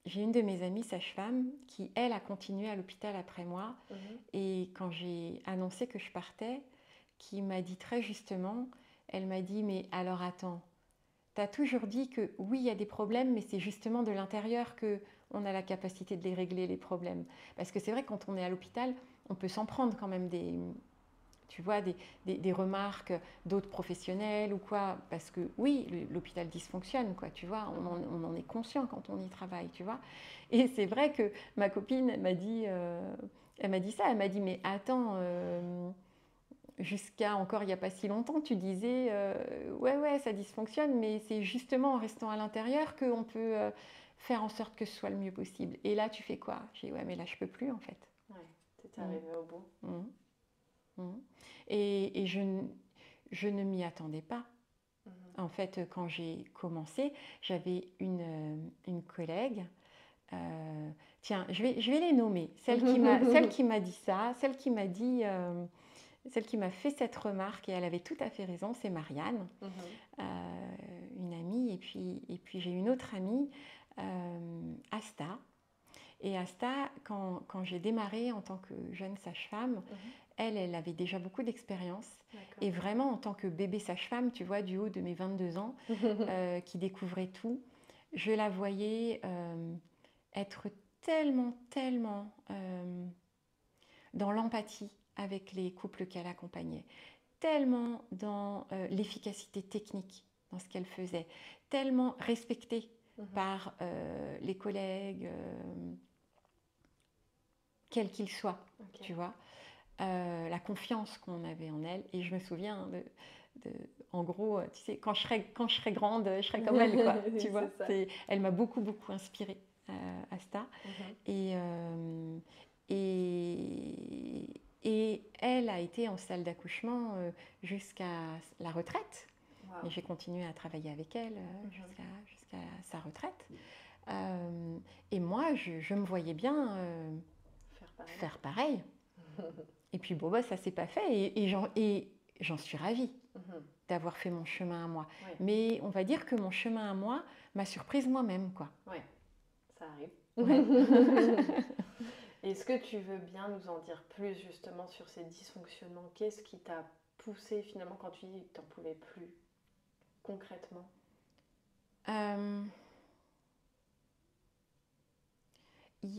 j'ai une de mes amies sage-femme qui, elle, a continué à l'hôpital après moi. Et quand j'ai annoncé que je partais, qui m'a dit très justement, elle m'a dit « Mais alors attends, t'as toujours dit que oui, il y a des problèmes, mais c'est justement de l'intérieur qu'on a la capacité de les régler, les problèmes. » Parce que c'est vrai, quand on est à l'hôpital, on peut s'en prendre quand même des remarques d'autres professionnels ou quoi, parce que oui, l'hôpital dysfonctionne, quoi, tu vois, on en est conscient quand on y travaille, tu vois. Et c'est vrai que ma copine elle m'a dit ça, elle m'a dit mais attends, jusqu'à encore il n'y a pas si longtemps, tu disais ouais, ça dysfonctionne, mais c'est justement en restant à l'intérieur qu'on peut faire en sorte que ce soit le mieux possible. Et là, tu fais quoi? J'ai dit ouais, mais là, je peux plus en fait. Ouais, t'étais arrivée au bout. Et je ne m'y attendais pas. En fait, quand j'ai commencé, j'avais une collègue. Tiens, je vais les nommer. Celle qui m'a dit ça, celle qui m'a fait cette remarque, et elle avait tout à fait raison, c'est Marianne, une amie. Et puis j'ai une autre amie, Asta. Et Asta, quand j'ai démarré en tant que jeune sage-femme, elle avait déjà beaucoup d'expérience. Et vraiment, en tant que bébé sage-femme, tu vois, du haut de mes 22 ans, qui découvrait tout, je la voyais être tellement dans l'empathie avec les couples qu'elle accompagnait, tellement dans l'efficacité technique dans ce qu'elle faisait, tellement respectée par les collègues, quels qu'ils soient, tu vois. La confiance qu'on avait en elle. Et je me souviens en gros, tu sais, quand je serai grande, je serai comme elle, quoi. Tu vois. Elle m'a beaucoup inspirée, Asta. Et elle a été en salle d'accouchement jusqu'à la retraite. Et j'ai continué à travailler avec elle jusqu'à sa retraite. Et moi, je me voyais bien faire pareil. Et puis bon, ça s'est pas fait et j'en suis ravie d'avoir fait mon chemin à moi. Ouais. Mais on va dire que mon chemin à moi m'a surprise moi-même, quoi. Ouais, ça arrive. Ouais. Est-ce que tu veux bien nous en dire plus justement sur ces dysfonctionnements? Qu'est-ce qui t'a poussé finalement quand tu dis que tu n'en pouvais plus, concrètement? Il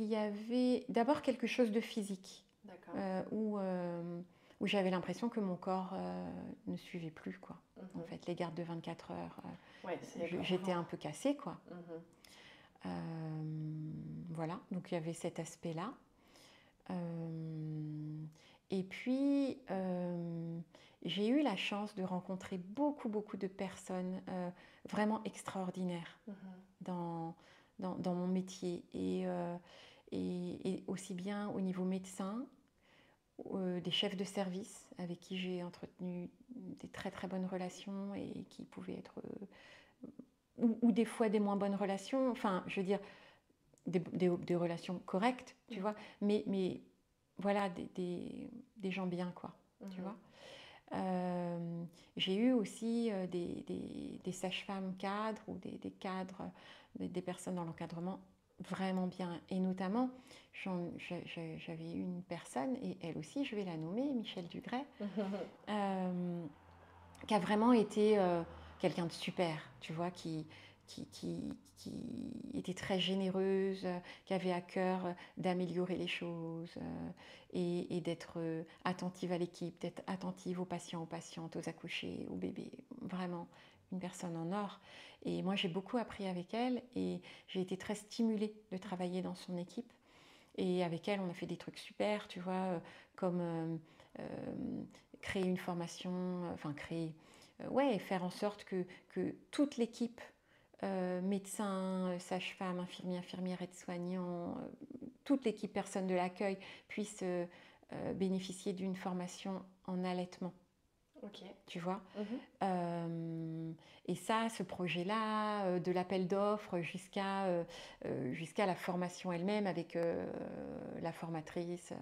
y avait d'abord quelque chose de physique, où j'avais l'impression que mon corps ne suivait plus, quoi. En fait, les gardes de 24 heures, j'étais un peu cassée, quoi. Voilà, donc il y avait cet aspect-là. Et puis, j'ai eu la chance de rencontrer beaucoup de personnes vraiment extraordinaires dans mon métier. Et aussi bien au niveau médecin, des chefs de service avec qui j'ai entretenu des très bonnes relations et qui pouvaient être... ou des fois des moins bonnes relations, enfin, je veux dire, des relations correctes, tu vois, mais voilà, des gens bien, quoi, tu vois. J'ai eu aussi des sages-femmes cadres ou des cadres, des personnes dans l'encadrement vraiment bien. Et notamment, j'avais eu une personne, et elle aussi, je vais la nommer, Michel Dugray, qui a vraiment été quelqu'un de super, tu vois, qui était très généreuse, qui avait à cœur d'améliorer les choses et d'être attentive à l'équipe, d'être attentive aux patients, aux patientes, aux accouchés, aux bébés. Vraiment une personne en or. Et moi, j'ai beaucoup appris avec elle et j'ai été très stimulée de travailler dans son équipe. Et avec elle, on a fait des trucs super, tu vois, comme créer une formation, enfin créer, ouais, faire en sorte que toute l'équipe, médecins, sages-femmes, infirmières, aides-soignants, toute l'équipe personne de l'accueil puisse bénéficier d'une formation en allaitement. Ok. Tu vois. Et ça, ce projet-là, de l'appel d'offres jusqu'à la formation elle-même avec la formatrice,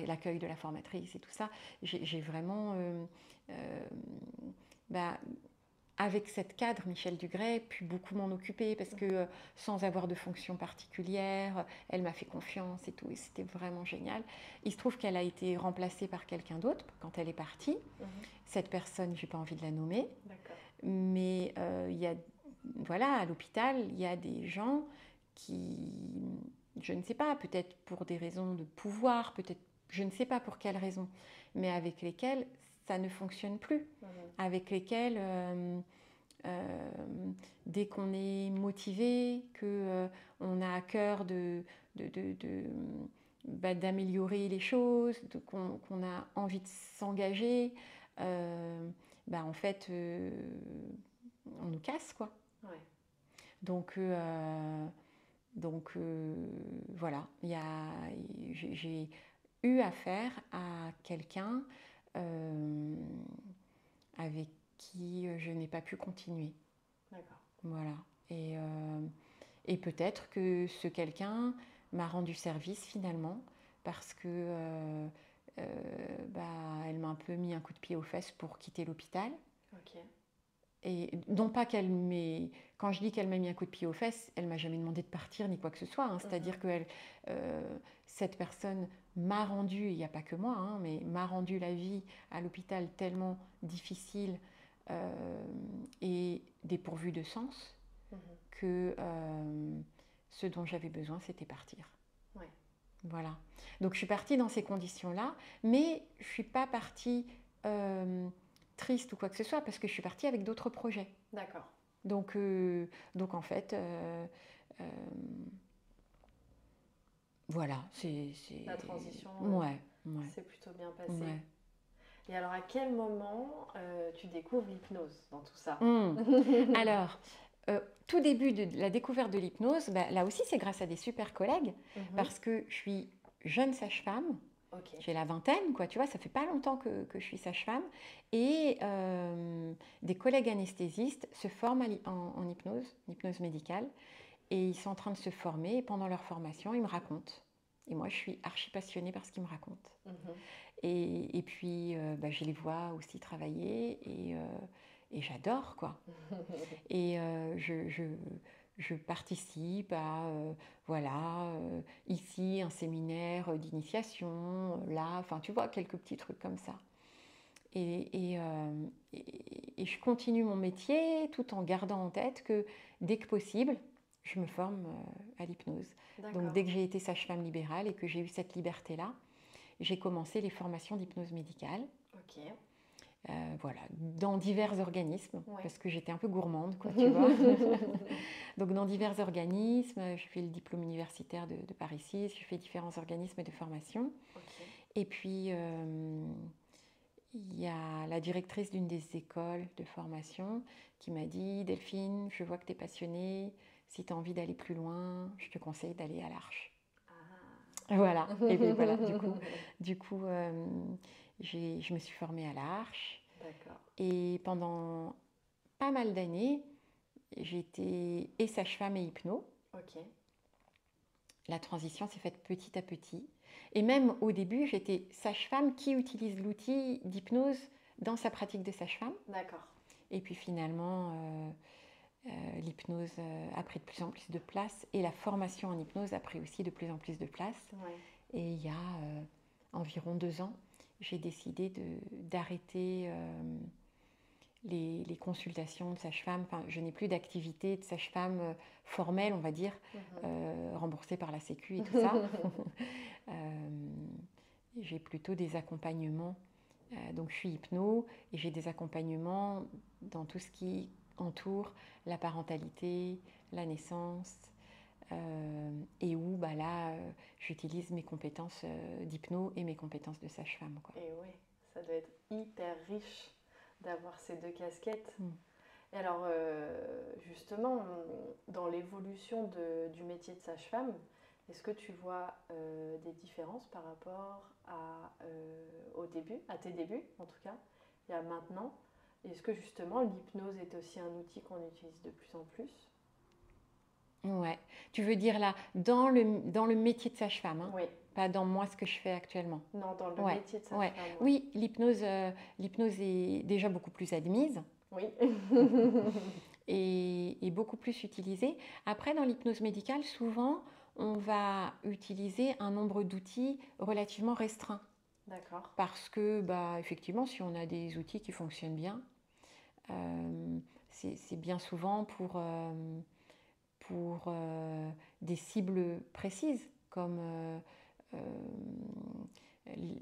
l'accueil de la formatrice et tout ça, j'ai vraiment, avec cette cadre, Michel Dugray, pu beaucoup m'en occuper parce que sans avoir de fonction particulière, elle m'a fait confiance et tout, et c'était vraiment génial. Il se trouve qu'elle a été remplacée par quelqu'un d'autre quand elle est partie. Cette personne, j'ai pas envie de la nommer, mais il y a, voilà, à l'hôpital, il y a des gens qui, je ne sais pas, peut-être pour des raisons de pouvoir, peut-être, je ne sais pas pour quelles raisons, mais avec lesquels ça ne fonctionne plus, avec lesquels dès qu'on est motivé, qu'on a à cœur d'améliorer les choses, qu'on a envie de s'engager, en fait, on nous casse, quoi. Ouais. Donc voilà, j'ai eu affaire à quelqu'un avec qui je n'ai pas pu continuer. D'accord. Voilà. Et peut-être que ce quelqu'un m'a rendu service finalement parce que elle m'a un peu mis un coup de pied aux fesses pour quitter l'hôpital. Ok. Et non pas qu'elle m'ait... Quand je dis qu'elle m'a mis un coup de pied aux fesses, elle m'a jamais demandé de partir ni quoi que ce soit. Hein. C'est-à-dire que cette personne m'a rendu, il n'y a pas que moi, hein, mais m'a rendu la vie à l'hôpital tellement difficile et dépourvue de sens que ce dont j'avais besoin, c'était partir. Ouais. Voilà. Donc je suis partie dans ces conditions-là, mais je ne suis pas partie... triste ou quoi que ce soit, parce que je suis partie avec d'autres projets. D'accord. Donc en fait, voilà, c'est... La transition s'est plutôt bien passée. Ouais. Et alors, à quel moment tu découvres l'hypnose dans tout ça? Alors, tout début de la découverte de l'hypnose, là aussi, c'est grâce à des super collègues, parce que je suis jeune sage-femme. Okay. J'ai la vingtaine, quoi, tu vois, ça fait pas longtemps que je suis sage-femme. Et des collègues anesthésistes se forment en hypnose médicale. Et ils sont en train de se former. Et pendant leur formation, ils me racontent. Et moi, je suis archi passionnée par ce qu'ils me racontent. Et puis, je les vois aussi travailler. Et j'adore, quoi. Et je participe à, ici, un séminaire d'initiation, là, enfin, tu vois, quelques petits trucs comme ça. Et je continue mon métier tout en gardant en tête que dès que possible, je me forme à l'hypnose. Donc, dès que j'ai été sage-femme libérale et que j'ai eu cette liberté-là, j'ai commencé les formations d'hypnose médicale. Ok. Voilà, dans divers organismes, parce que j'étais un peu gourmande, quoi, tu vois. Donc dans divers organismes, je fais le diplôme universitaire de Paris 6, je fais différents organismes de formation. Okay. Et puis, il y a la directrice d'une des écoles de formation qui m'a dit « Delphine, je vois que tu es passionnée, si tu as envie d'aller plus loin, je te conseille d'aller à l'Arche. » Voilà, et puis voilà, du coup je me suis formée à l'Arche. D'accord. Et pendant pas mal d'années, j'étais et sage-femme et hypno. Ok. La transition s'est faite petit à petit. Et même au début, j'étais sage-femme qui utilise l'outil d'hypnose dans sa pratique de sage-femme. D'accord. Et puis finalement, l'hypnose a pris de plus en plus de place et la formation en hypnose a pris aussi de plus en plus de place. Ouais. Et il y a environ 2 ans, j'ai décidé d'arrêter les consultations de sage-femme. Enfin, je n'ai plus d'activité de sage-femme formelle, on va dire, remboursée par la Sécu et tout ça. J'ai plutôt des accompagnements. Donc je suis hypno et j'ai des accompagnements dans tout ce qui entoure la parentalité, la naissance, et où là, j'utilise mes compétences d'hypno et mes compétences de sage-femme, quoi. Et oui, ça doit être hyper riche d'avoir ces 2 casquettes. Mm. Et alors, justement, dans l'évolution du métier de sage-femme, est-ce que tu vois des différences par rapport au début, à tes débuts en tout cas, et à maintenant? Est-ce que justement l'hypnose est aussi un outil qu'on utilise de plus en plus? Ouais. Tu veux dire là, dans le métier de sage-femme, hein, Oui. pas dans moi ce que je fais actuellement. Non, dans le Ouais, métier de sage-femme. ouais. Ouais. Oui, l'hypnose est déjà beaucoup plus admise Oui. et beaucoup plus utilisée. Après, dans l'hypnose médicale, souvent, on va utiliser un nombre d'outils relativement restreint. D'accord. Parce que, effectivement, si on a des outils qui fonctionnent bien, c'est bien souvent pour des cibles précises, comme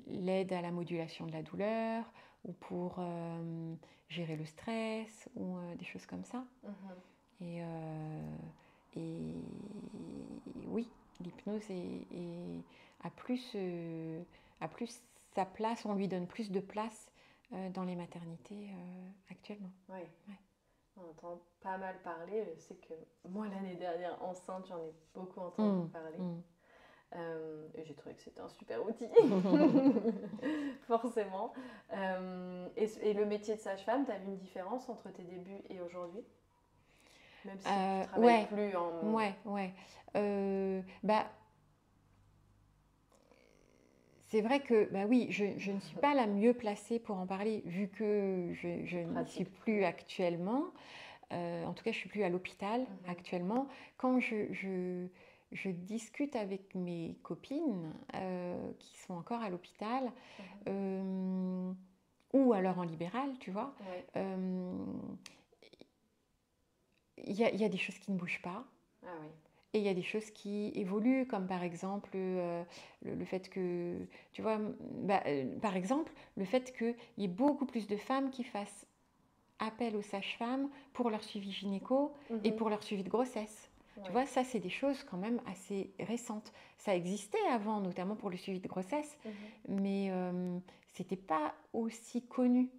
l'aide à la modulation de la douleur, ou pour gérer le stress, ou des choses comme ça. Et oui, l'hypnose a plus sa place, on lui donne plus de place dans les maternités actuellement. Oui. Ouais. On entend pas mal parler. Je sais que moi, l'année dernière, enceinte, j'en ai beaucoup entendu parler. Et j'ai trouvé que c'était un super outil, forcément. Et le métier de sage-femme, tu as vu une différence entre tes débuts et aujourd'hui? Même si tu travailles plus en... Ouais. C'est vrai que, oui, je ne suis pas la mieux placée pour en parler, vu que je ne suis plus actuellement. En tout cas, je ne suis plus à l'hôpital actuellement. Quand je discute avec mes copines qui sont encore à l'hôpital, ou alors en libéral, tu vois, il y a des choses qui ne bougent pas. Ah oui. Et il y a des choses qui évoluent, comme par exemple le fait que, tu vois, par exemple, le fait qu'il y ait beaucoup plus de femmes qui fassent appel aux sages-femmes pour leur suivi gynéco et pour leur suivi de grossesse. Tu vois, ça, c'est des choses quand même assez récentes. Ça existait avant, notamment pour le suivi de grossesse, mais c'était pas aussi connu.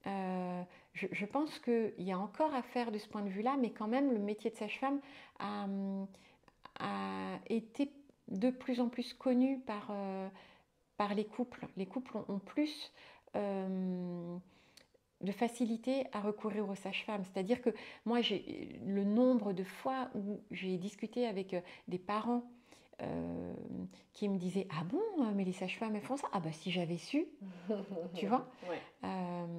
Je pense qu'il y a encore à faire de ce point de vue-là, mais quand même, le métier de sage-femme a été de plus en plus connu par les couples. Les couples ont plus de facilité à recourir aux sages-femmes. C'est-à-dire que moi, j'ai le nombre de fois où j'ai discuté avec des parents qui me disaient « Ah bon, mais les sages-femmes, elles font ça ?» Ah bah si j'avais su, tu vois.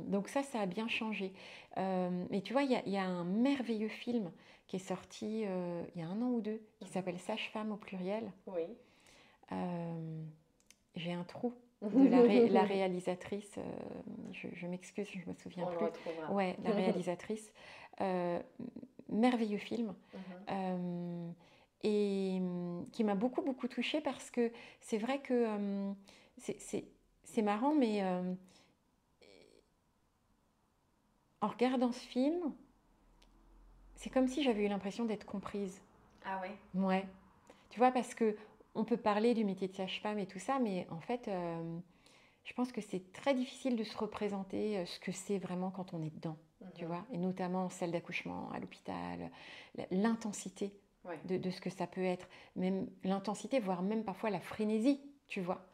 Donc ça a bien changé. Mais tu vois, il y a un merveilleux film qui est sorti il y a 1 an ou 2, qui s'appelle « Sage-femme » au pluriel. Oui. J'ai un trou de la réalisatrice, je m'excuse, je ne me souviens plus. Ouais, la réalisatrice. Merveilleux film. Et qui m'a beaucoup touchée parce que c'est vrai que c'est marrant, mais en regardant ce film, c'est comme si j'avais eu l'impression d'être comprise. Ah ouais? Ouais. Tu vois, parce que on peut parler du métier de sage-femme et tout ça, mais en fait, je pense que c'est très difficile de se représenter ce que c'est vraiment quand on est dedans, tu vois, et notamment celle d'accouchement à l'hôpital, l'intensité de ce que ça peut être, même l'intensité, voire même parfois la frénésie, tu vois.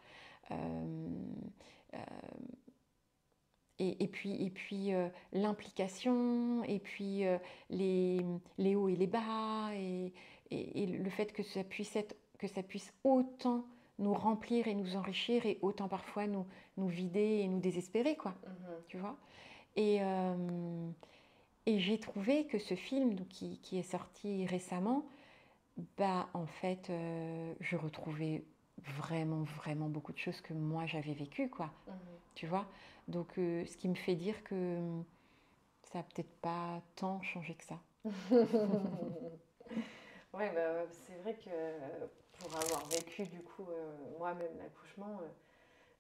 Et puis l'implication, et puis les hauts et les bas, et le fait que ça puisse autant nous remplir et nous enrichir et autant parfois nous vider et nous désespérer, quoi. Tu vois. Et j'ai trouvé que ce film donc, qui est sorti récemment, bah, en fait, je retrouvais vraiment beaucoup de choses que moi j'avais vécues, quoi. Tu vois. Donc, ce qui me fait dire que ça n'a peut-être pas tant changé que ça. Ouais, bah, c'est vrai que pour avoir vécu du coup moi-même l'accouchement,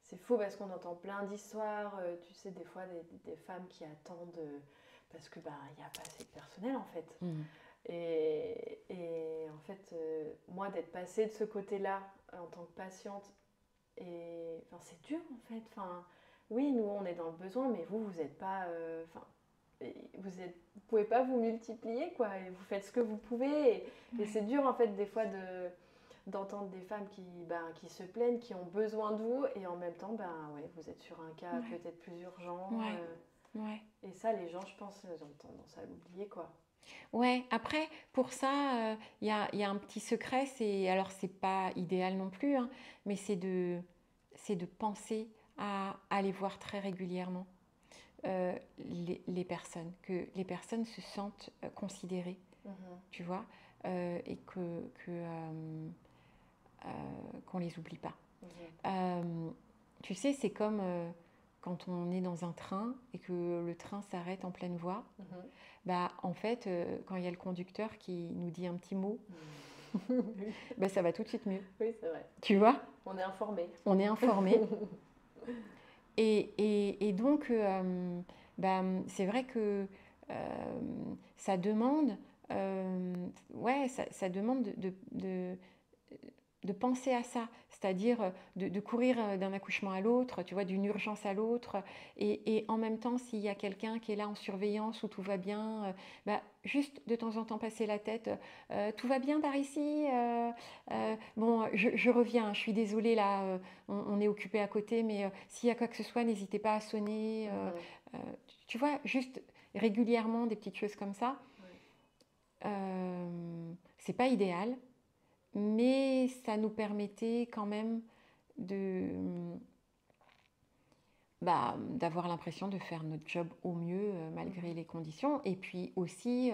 c'est fou parce qu'on entend plein d'histoires, tu sais, des fois des femmes qui attendent parce que bah il n'y a pas assez de personnel en fait. Et en fait, moi d'être passée de ce côté-là en tant que patiente, et enfin, c'est dur en fait. Enfin, oui, nous on est dans le besoin, mais vous n'êtes pas. Enfin, vous pouvez pas vous multiplier quoi, et vous faites ce que vous pouvez. Et c'est dur en fait des fois d'entendre des femmes qui se plaignent, qui ont besoin de vous, et en même temps, ouais, vous êtes sur un cas peut-être plus urgent. Et ça, les gens, je pense, ils ont tendance à l'oublier quoi. Ouais, après, pour ça, il y a un petit secret, alors c'est pas idéal non plus, hein, mais c'est de penser à aller voir très régulièrement les personnes, que les personnes se sentent considérées, tu vois, et qu'on les oublie pas. Tu sais, c'est comme quand on est dans un train et que le train s'arrête en pleine voie. Bah, en fait, quand il y a le conducteur qui nous dit un petit mot, bah, ça va tout de suite mieux. Oui, c'est vrai. Tu vois ? On est informé. On est informé. Et donc, bah, c'est vrai que ça demande, ça demande de penser à ça, c'est-à-dire de courir d'un accouchement à l'autre, tu vois, d'une urgence à l'autre, et en même temps, s'il y a quelqu'un qui est là en surveillance où tout va bien, bah, juste de temps en temps passer la tête, tout va bien par ici, bon, je reviens, je suis désolée là, on est occupé à côté, mais s'il y a quoi que ce soit, n'hésitez pas à sonner, tu vois, juste régulièrement des petites choses comme ça. C'est pas idéal, mais ça nous permettait quand même d'avoir l'impression de faire notre job au mieux malgré les conditions. Et puis aussi,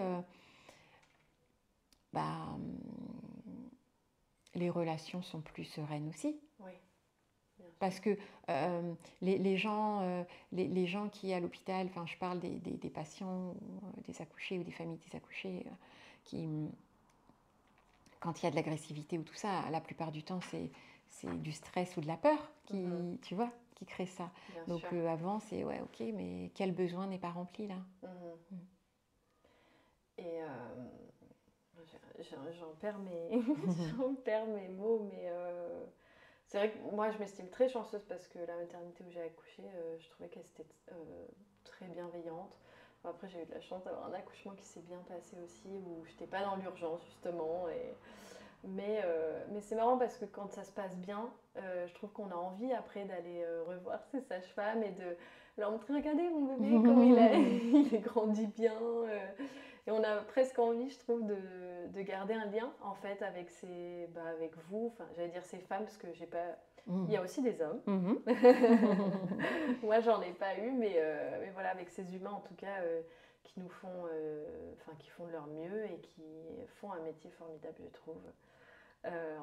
les relations sont plus sereines aussi. Oui. Parce que les gens qui à l'hôpital, enfin je parle des patients, des accouchés ou des familles des accouchés qui... Quand il y a de l'agressivité ou tout ça, la plupart du temps, c'est du stress ou de la peur qui, tu vois, qui crée ça. Bien Donc sûr. avant, c'est ouais, ok, mais quel besoin n'est pas rempli là? Et j'en perds j'en perds mes mots, mais c'est vrai que moi, je m'estime très chanceuse parce que la maternité où j'ai accouché, je trouvais qu'elle était très bienveillante. Après, j'ai eu de la chance d'avoir un accouchement qui s'est bien passé aussi, où je n'étais pas dans l'urgence justement. Mais c'est marrant parce que quand ça se passe bien, je trouve qu'on a envie après d'aller revoir ces sages-femmes et de leur montrer, regardez mon bébé, comme il est grandi bien. Et on a presque envie, je trouve, de garder un lien en fait avec, avec vous, enfin j'allais dire ces femmes parce que j'ai pas... Il y a aussi des hommes. Moi, j'en ai pas eu, mais voilà, avec ces humains en tout cas qui nous font, qui font de leur mieux et qui font un métier formidable, je trouve.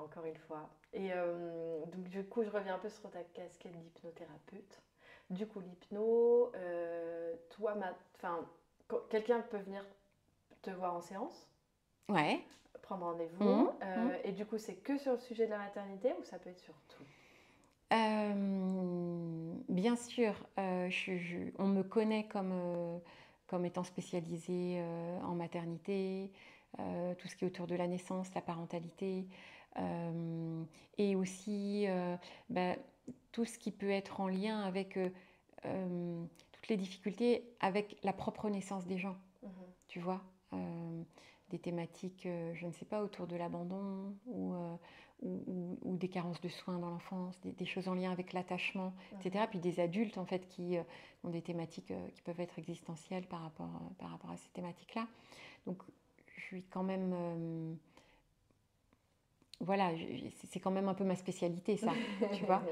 Encore une fois. Et donc du coup, je reviens un peu sur ta casquette d'hypnothérapeute. Du coup, l'hypno, toi, quelqu'un peut venir te voir en séance, prendre rendez-vous, et du coup, c'est que sur le sujet de la maternité ou ça peut être sur tout? Bien sûr, on me connaît comme étant spécialisée en maternité, tout ce qui est autour de la naissance, la parentalité, et aussi tout ce qui peut être en lien avec toutes les difficultés avec la propre naissance des gens, tu vois. Des thématiques, je ne sais pas, autour de l'abandon ou des carences de soins dans l'enfance, des choses en lien avec l'attachement, etc. Puis des adultes, en fait, qui ont des thématiques qui peuvent être existentielles par rapport à ces thématiques-là. Donc, je suis quand même voilà, c'est quand même un peu ma spécialité, ça, tu vois.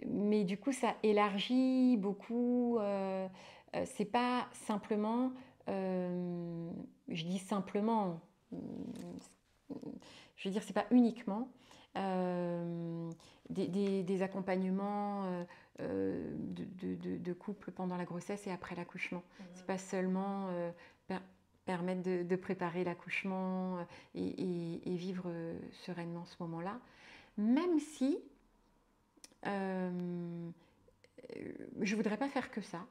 Mais du coup, ça élargit beaucoup. C'est pas simplement, je dis simplement, je veux dire, c'est pas uniquement des accompagnements de couple pendant la grossesse et après l'accouchement. C'est pas seulement permettre de préparer l'accouchement et vivre sereinement ce moment-là, même si je voudrais pas faire que ça.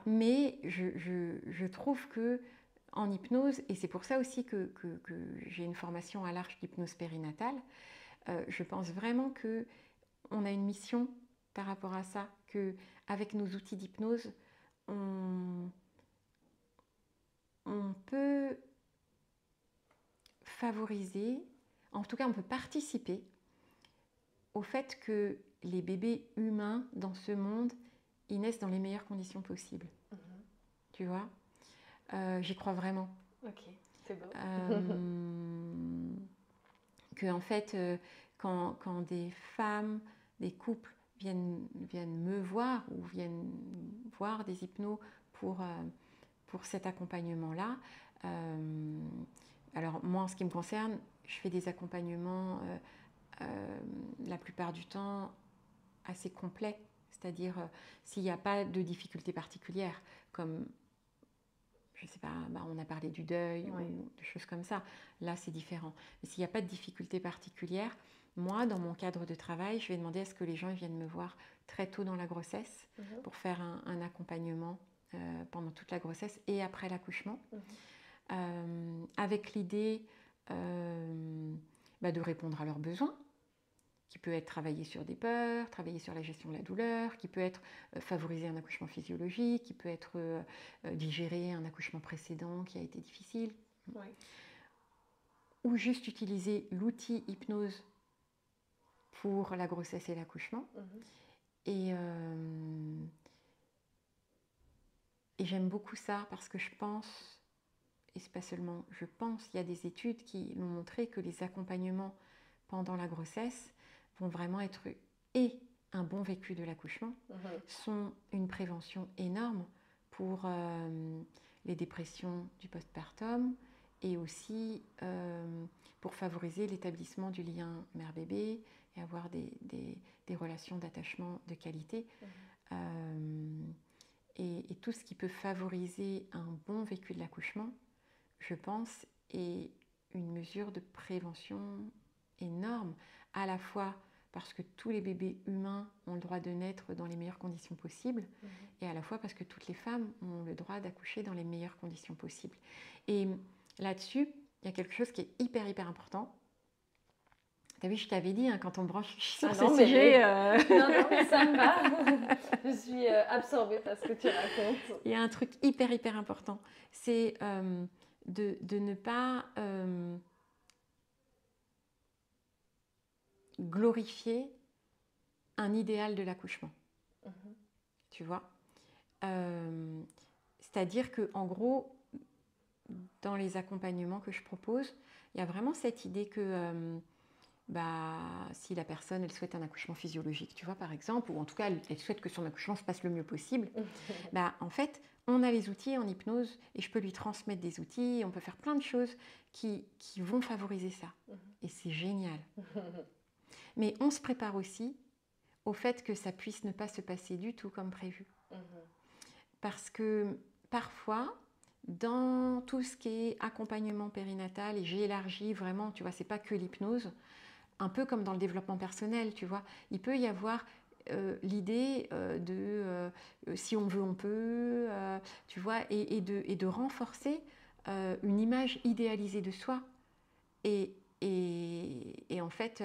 Mais je trouve que en hypnose, et c'est pour ça aussi que j'ai une formation à l'Arche d'hypnose périnatale, je pense vraiment qu'on a une mission par rapport à ça, qu'avec nos outils d'hypnose, on peut favoriser, en tout cas on peut participer au fait que les bébés humains dans ce monde, ils naissent dans les meilleures conditions possibles. Tu vois, j'y crois vraiment. Ok, c'est beau. Que en fait, quand des femmes, des couples viennent me voir ou viennent voir des hypnos pour cet accompagnement-là, alors moi, en ce qui me concerne, je fais des accompagnements la plupart du temps assez complets, c'est-à-dire s'il n'y a pas de difficultés particulières, comme je ne sais pas, on a parlé du deuil ou des choses comme ça, là c'est différent. Mais s'il n'y a pas de difficultés particulières, moi, dans mon cadre de travail, je vais demander à ce que les gens viennent me voir très tôt dans la grossesse pour faire un accompagnement pendant toute la grossesse et après l'accouchement, avec l'idée de répondre à leurs besoins, qui peut être travailler sur des peurs, travailler sur la gestion de la douleur, qui peut être favoriser un accouchement physiologique, qui peut être digérer un accouchement précédent qui a été difficile, ou juste utiliser l'outil hypnose pour la grossesse et l'accouchement. Et j'aime beaucoup ça parce que je pense, et c'est pas seulement je pense, il y a des études qui l'ont montré que les accompagnements pendant la grossesse vont vraiment être, et un bon vécu de l'accouchement, sont une prévention énorme pour les dépressions du postpartum et aussi pour favoriser l'établissement du lien mère-bébé et avoir des relations d'attachement de qualité. Et tout ce qui peut favoriser un bon vécu de l'accouchement, je pense, est une mesure de prévention énorme, à la fois parce que tous les bébés humains ont le droit de naître dans les meilleures conditions possibles, et à la fois parce que toutes les femmes ont le droit d'accoucher dans les meilleures conditions possibles. Et là-dessus, il y a quelque chose qui est hyper important. T'as vu, je t'avais dit, quand on branche sur ce sujet... Non, mais ça me va. Je suis absorbée par ce que tu racontes. Il y a un truc hyper important. C'est de ne pas glorifier un idéal de l'accouchement. Tu vois, c'est-à-dire qu'en gros, dans les accompagnements que je propose, il y a vraiment cette idée que si la personne elle souhaite un accouchement physiologique, tu vois, par exemple, ou en tout cas elle souhaite que son accouchement se passe le mieux possible, en fait on a les outils en hypnose et je peux lui transmettre des outils, on peut faire plein de choses qui vont favoriser ça, et c'est génial. Mais on se prépare aussi au fait que ça puisse ne pas se passer du tout comme prévu, parce que parfois dans tout ce qui est accompagnement périnatal, et j'ai élargi vraiment, tu vois, c'est pas que l'hypnose, un peu comme dans le développement personnel, tu vois, il peut y avoir l'idée de si on veut, on peut, tu vois, et de renforcer une image idéalisée de soi. Et en fait,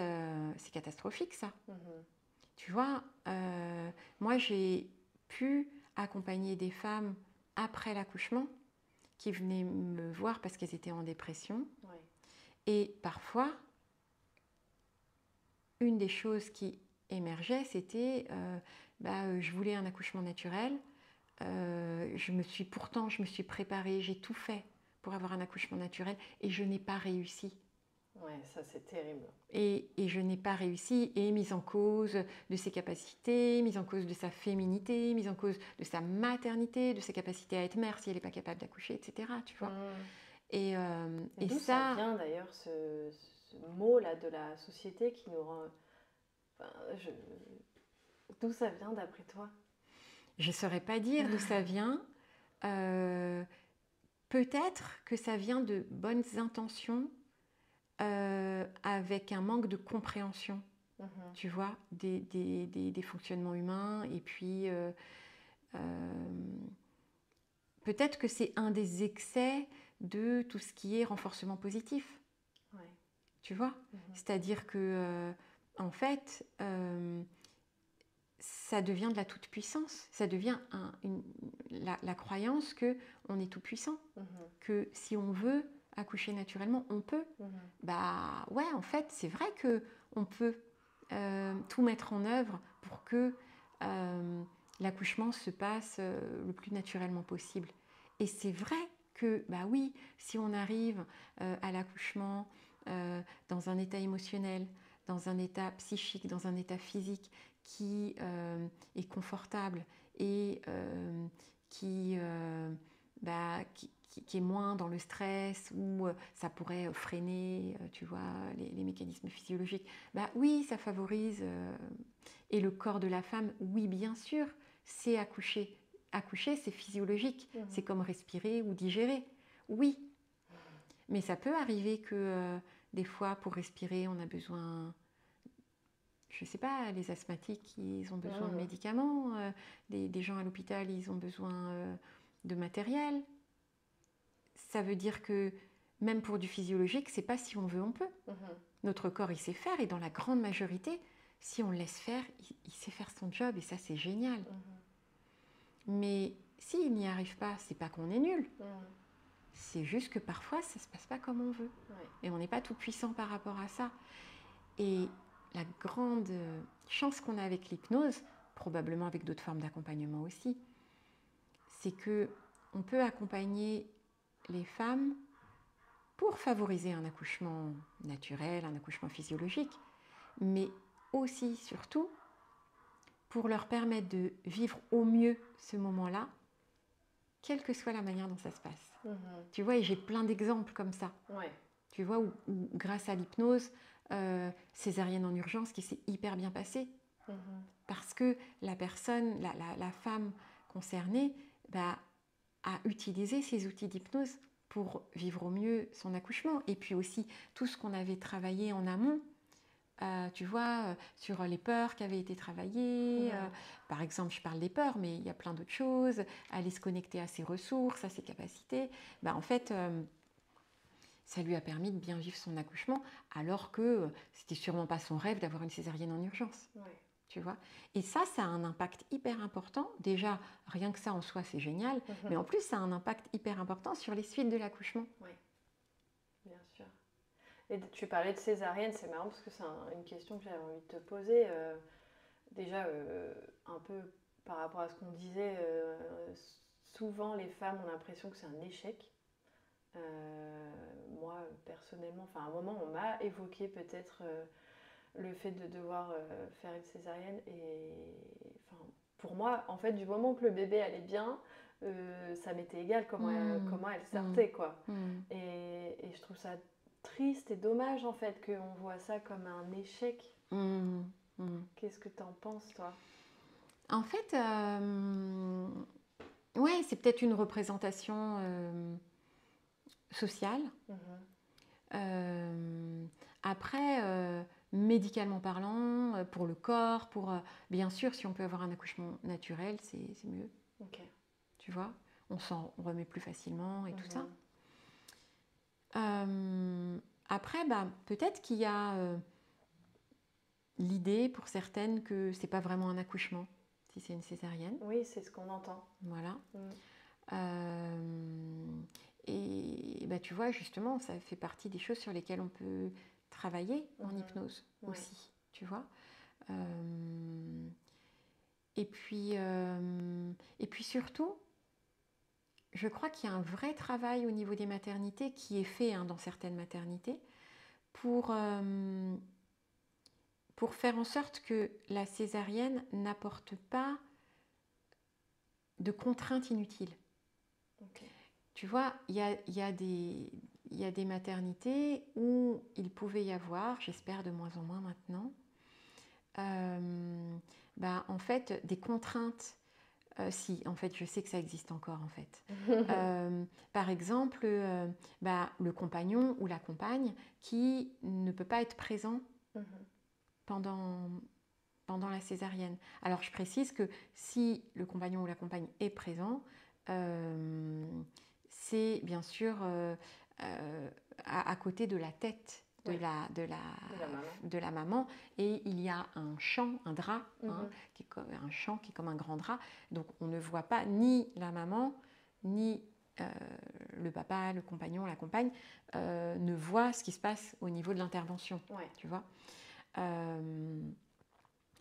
c'est catastrophique, ça. Tu vois, moi, j'ai pu accompagner des femmes après l'accouchement qui venaient me voir parce qu'elles étaient en dépression. Et parfois, une des choses qui émergeait, c'était je voulais un accouchement naturel, je me suis préparée, j'ai tout fait pour avoir un accouchement naturel et je n'ai pas réussi. Ouais, ça c'est terrible. Et je n'ai pas réussi, et mise en cause de ses capacités, mise en cause de sa féminité, mise en cause de sa maternité, de sa capacité à être mère si elle n'est pas capable d'accoucher, etc. Tu vois. Et d'où ça vient d'ailleurs ce mot-là de la société qui nous rend... Enfin, d'où ça vient d'après toi? Je ne saurais pas dire d'où ça vient. Peut-être que ça vient de bonnes intentions avec un manque de compréhension, tu vois, des fonctionnements humains. Et puis, peut-être que c'est un des excès de tout ce qui est renforcement positif. Ouais. Tu vois, c'est-à-dire que, en fait, ça devient de la toute-puissance. Ça devient la croyance qu'on est tout-puissant. Que si on veut accoucher naturellement, on peut. Bah ouais, en fait, c'est vrai qu'on peut tout mettre en œuvre pour que l'accouchement se passe le plus naturellement possible. Et c'est vrai que, bah oui, si on arrive à l'accouchement dans un état émotionnel, dans un état psychique, dans un état physique qui est confortable et qui est moins dans le stress, ou ça pourrait freiner, tu vois, les mécanismes physiologiques. Bah oui, ça favorise. Et le corps de la femme, oui, bien sûr, c'est accoucher. Accoucher, c'est physiologique. C'est comme respirer ou digérer. Oui. Mais ça peut arriver que des fois, pour respirer, on a besoin... Je ne sais pas, les asthmatiques, ils ont besoin de médicaments. Des gens à l'hôpital, ils ont besoin de matériel. Ça veut dire que même pour du physiologique, c'est pas si on veut, on peut. Notre corps, il sait faire, et dans la grande majorité, si on le laisse faire, il sait faire son job, et ça, c'est génial. Mais s'il n'y arrive pas, c'est pas qu'on est nul. C'est juste que parfois, ça se passe pas comme on veut. Et on n'est pas tout puissant par rapport à ça. Et la grande chance qu'on a avec l'hypnose, probablement avec d'autres formes d'accompagnement aussi, c'est que on peut accompagner les femmes pour favoriser un accouchement naturel, un accouchement physiologique, mais aussi, surtout, pour leur permettre de vivre au mieux ce moment-là, quelle que soit la manière dont ça se passe. Tu vois, et j'ai plein d'exemples comme ça. Tu vois, où grâce à l'hypnose, césarienne en urgence qui s'est hyper bien passée. Parce que la personne, la femme concernée, bah, a utilisé ces outils d'hypnose pour vivre au mieux son accouchement. Et puis aussi tout ce qu'on avait travaillé en amont, tu vois, sur les peurs qui avaient été travaillées. Par exemple, je parle des peurs, mais il y a plein d'autres choses. Aller se connecter à ses ressources, à ses capacités. Bah, en fait, ça lui a permis de bien vivre son accouchement, alors que c'était sûrement pas son rêve d'avoir une césarienne en urgence. Tu vois. Et ça a un impact hyper important. Déjà, rien que ça en soi, c'est génial. Mais en plus, ça a un impact hyper important sur les suites de l'accouchement. Oui, bien sûr. Et tu parlais de césarienne, c'est marrant parce que c'est une question que j'avais envie de te poser. Déjà, un peu par rapport à ce qu'on disait, souvent les femmes ont l'impression que c'est un échec. Moi, personnellement, à un moment, on m'a évoqué peut-être le fait de devoir faire une césarienne. Et pour moi, en fait, du moment que le bébé allait bien, ça m'était égal comment elle sortait, quoi. Et je trouve ça triste et dommage, en fait, qu'on voit ça comme un échec. Qu'est-ce que tu en penses, toi? En fait, ouais, c'est peut-être une représentation sociale. Après, médicalement parlant, pour le corps, bien sûr, si on peut avoir un accouchement naturel, c'est mieux. Tu vois, on s'en remet plus facilement et tout ça. Après, bah, peut-être qu'il y a l'idée pour certaines que c'est pas vraiment un accouchement si c'est une césarienne. Oui, c'est ce qu'on entend. Voilà. Et bah, tu vois, justement, ça fait partie des choses sur lesquelles on peut travailler en hypnose aussi, tu vois. Et puis surtout, je crois qu'il y a un vrai travail au niveau des maternités qui est fait dans certaines maternités pour faire en sorte que la césarienne n'apporte pas de contraintes inutiles. Okay. Tu vois, il y a des maternités où il pouvait y avoir, j'espère de moins en moins maintenant, en fait, des contraintes. Si, en fait, je sais que ça existe encore, en fait. Par exemple, le compagnon ou la compagne qui ne peut pas être présent pendant la césarienne. Alors, je précise que si le compagnon ou la compagne est présent, c'est bien sûr à côté de la tête de la maman, et il y a un champ, un drap, qui est comme un grand drap, donc on ne voit pas ni la maman ni le papa, le compagnon, la compagne ne voit ce qui se passe au niveau de l'intervention, tu vois.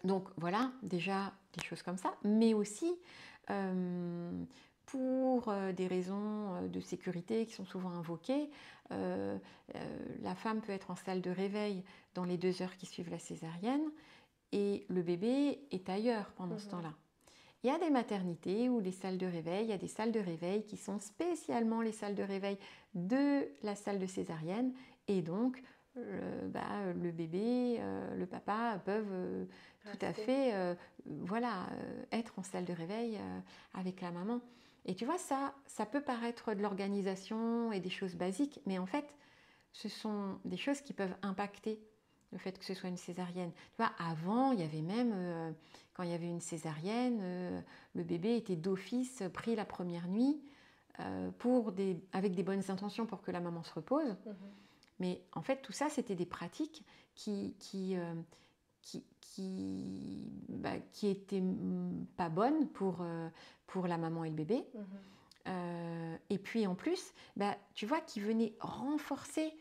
Donc voilà, déjà des choses comme ça, mais aussi pour des raisons de sécurité qui sont souvent invoquées, la femme peut être en salle de réveil dans les 2 heures qui suivent la césarienne et le bébé est ailleurs pendant ce temps-là. Il y a des maternités où il y a des salles de réveil qui sont spécialement les salles de réveil de la salle de césarienne, et donc le bébé, le papa peuvent tout à fait être en salle de réveil avec la maman. Et tu vois, ça peut paraître de l'organisation et des choses basiques, mais en fait, ce sont des choses qui peuvent impacter le fait que ce soit une césarienne. Tu vois, avant, il y avait même, quand il y avait une césarienne, le bébé était d'office pris la première nuit avec des bonnes intentions pour que la maman se repose. Mais en fait, tout ça, c'était des pratiques qui étaient pas bonnes pour la maman et le bébé. Et puis en plus, tu vois, qui venaient renforcer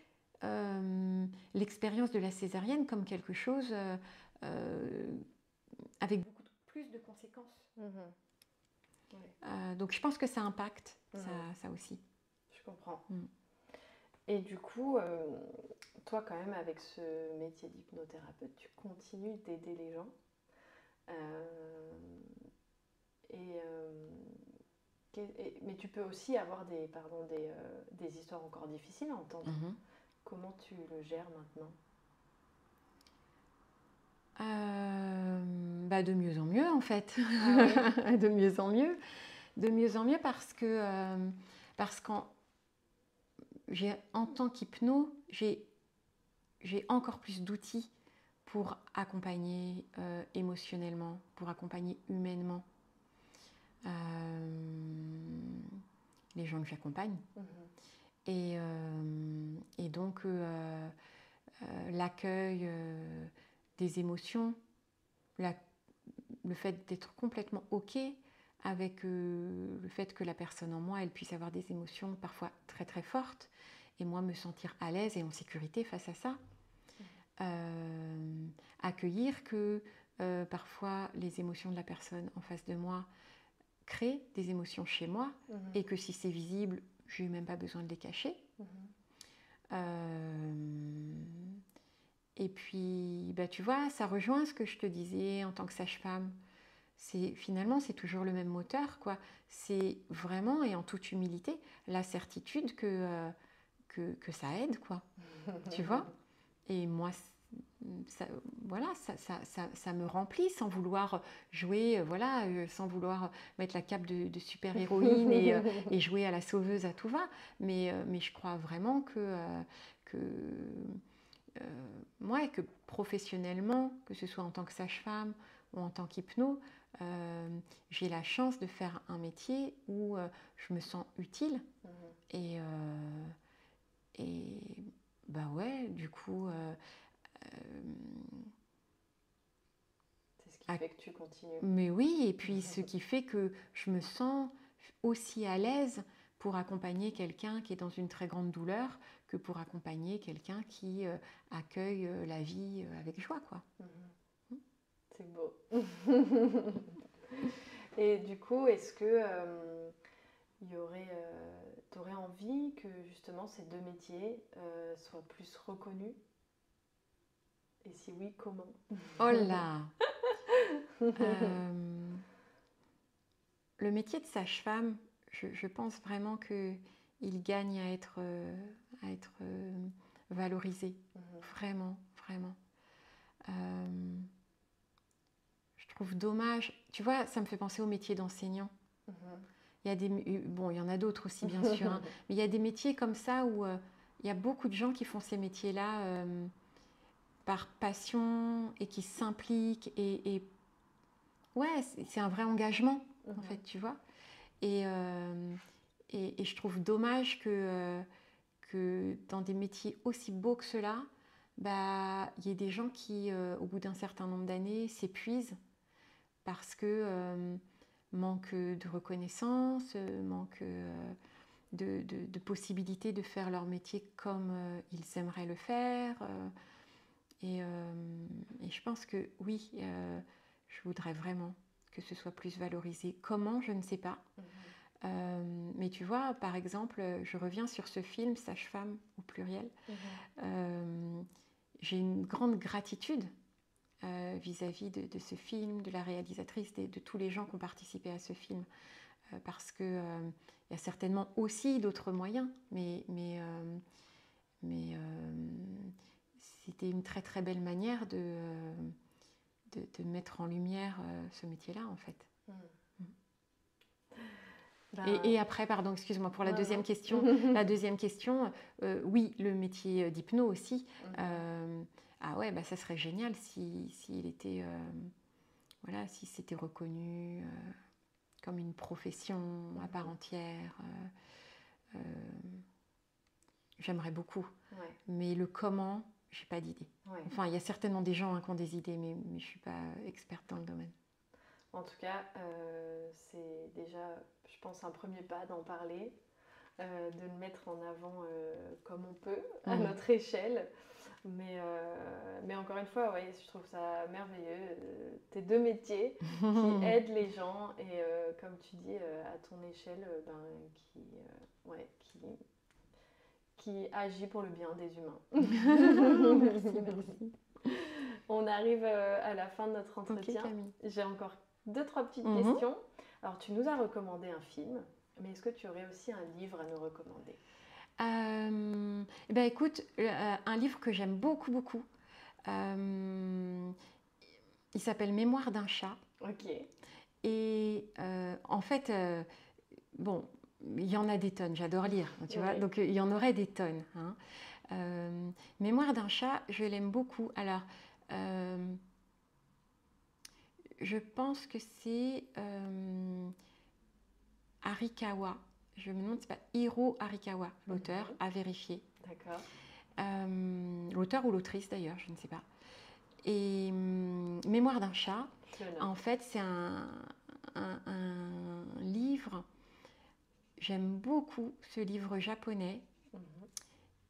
l'expérience de la césarienne comme quelque chose avec beaucoup plus de conséquences. Donc je pense que ça impacte ça aussi. Je comprends. Et du coup, toi quand même avec ce métier d'hypnothérapeute, tu continues d'aider les gens. Mais tu peux aussi avoir des histoires encore difficiles à entendre. Comment tu le gères maintenant ? De mieux en mieux en fait. De mieux en mieux. De mieux en mieux parce qu'en tant qu'hypno, j'ai encore plus d'outils pour accompagner émotionnellement, pour accompagner humainement les gens que j'accompagne. Et donc l'accueil des émotions, le fait d'être complètement OK avec le fait que la personne en moi, elle puisse avoir des émotions parfois très très fortes, et moi me sentir à l'aise et en sécurité face à ça. Accueillir que parfois les émotions de la personne en face de moi créent des émotions chez moi, et que si c'est visible, je n'ai même pas besoin de les cacher. Et puis, tu vois, ça rejoint ce que je te disais en tant que sage-femme. Finalement, c'est toujours le même moteur, quoi. C'est vraiment, et en toute humilité, la certitude que ça aide, quoi. Tu vois ? Et moi, ça me remplit sans vouloir jouer, sans vouloir mettre la cape de super-héroïne et jouer à la sauveuse à tout va. Mais je crois vraiment que professionnellement, que ce soit en tant que sage-femme ou en tant qu'hypno, j'ai la chance de faire un métier où je me sens utile. Et du coup... c'est ce qui fait que tu continues. Mais oui, et puis ce qui fait que je me sens aussi à l'aise pour accompagner quelqu'un qui est dans une très grande douleur que pour accompagner quelqu'un qui accueille la vie avec joie, quoi. C'est beau. Et du coup, est-ce que t'aurais envie que justement ces deux métiers soient plus reconnus? Et si oui, comment? Oh là Le métier de sage-femme, je pense vraiment qu'il gagne à être valorisé. Vraiment, vraiment. Je trouve dommage. Tu vois, ça me fait penser au métier d'enseignant. Il y a bon, il y en a d'autres aussi, bien sûr. Hein, mais il y a des métiers comme ça où il y a beaucoup de gens qui font ces métiers-là par passion et qui s'impliquent. Et ouais, c'est un vrai engagement, en fait, tu vois. Et je trouve dommage que dans des métiers aussi beaux que ceux-là, bah, y ait des gens qui, au bout d'un certain nombre d'années, s'épuisent parce que manque de reconnaissance, manque de possibilités de faire leur métier comme ils aimeraient le faire. Et je pense que oui, je voudrais vraiment que ce soit plus valorisé. Comment, je ne sais pas. Mais tu vois, par exemple, je reviens sur ce film Sage-femme au pluriel. J'ai une grande gratitude vis-à-vis de ce film, de la réalisatrice, de tous les gens qui ont participé à ce film. Parce qu'il y a certainement aussi d'autres moyens, mais c'était une très très belle manière de mettre en lumière ce métier-là, en fait. Et après, pardon, excuse-moi, pour la deuxième question. La deuxième question, oui, le métier d'hypno aussi. Ah ouais, bah, ça serait génial s'il était, voilà, si c'était reconnu comme une profession à part entière. J'aimerais beaucoup. Ouais. Mais le comment, j'ai pas d'idée. Ouais. Enfin, il y a certainement des gens qui ont des idées, mais je suis pas experte dans le domaine. En tout cas, c'est déjà, je pense, un premier pas d'en parler, de le mettre en avant comme on peut, à notre échelle. Mais encore une fois, ouais, je trouve ça merveilleux. Tes deux métiers qui aident les gens et, comme tu dis, à ton échelle, qui agit pour le bien des humains. Merci. On arrive à la fin de notre entretien. Okay, j'ai encore 2-3 petites questions. Alors, tu nous as recommandé un film, mais est-ce que tu aurais aussi un livre à nous recommander? Ben écoute, un livre que j'aime beaucoup, beaucoup. Il s'appelle Mémoire d'un chat. Ok. Et en fait, bon, il y en a des tonnes, j'adore lire, tu vois, donc il y en aurait des tonnes. Hein. Mémoire d'un chat, je l'aime beaucoup. Alors, je pense que c'est Arikawa. Je me demande si c'est pas Hiro Arikawa, l'auteur, à vérifier. D'accord. L'auteur ou l'autrice d'ailleurs, je ne sais pas. Et Mémoire d'un chat, en fait, c'est un livre. J'aime beaucoup ce livre japonais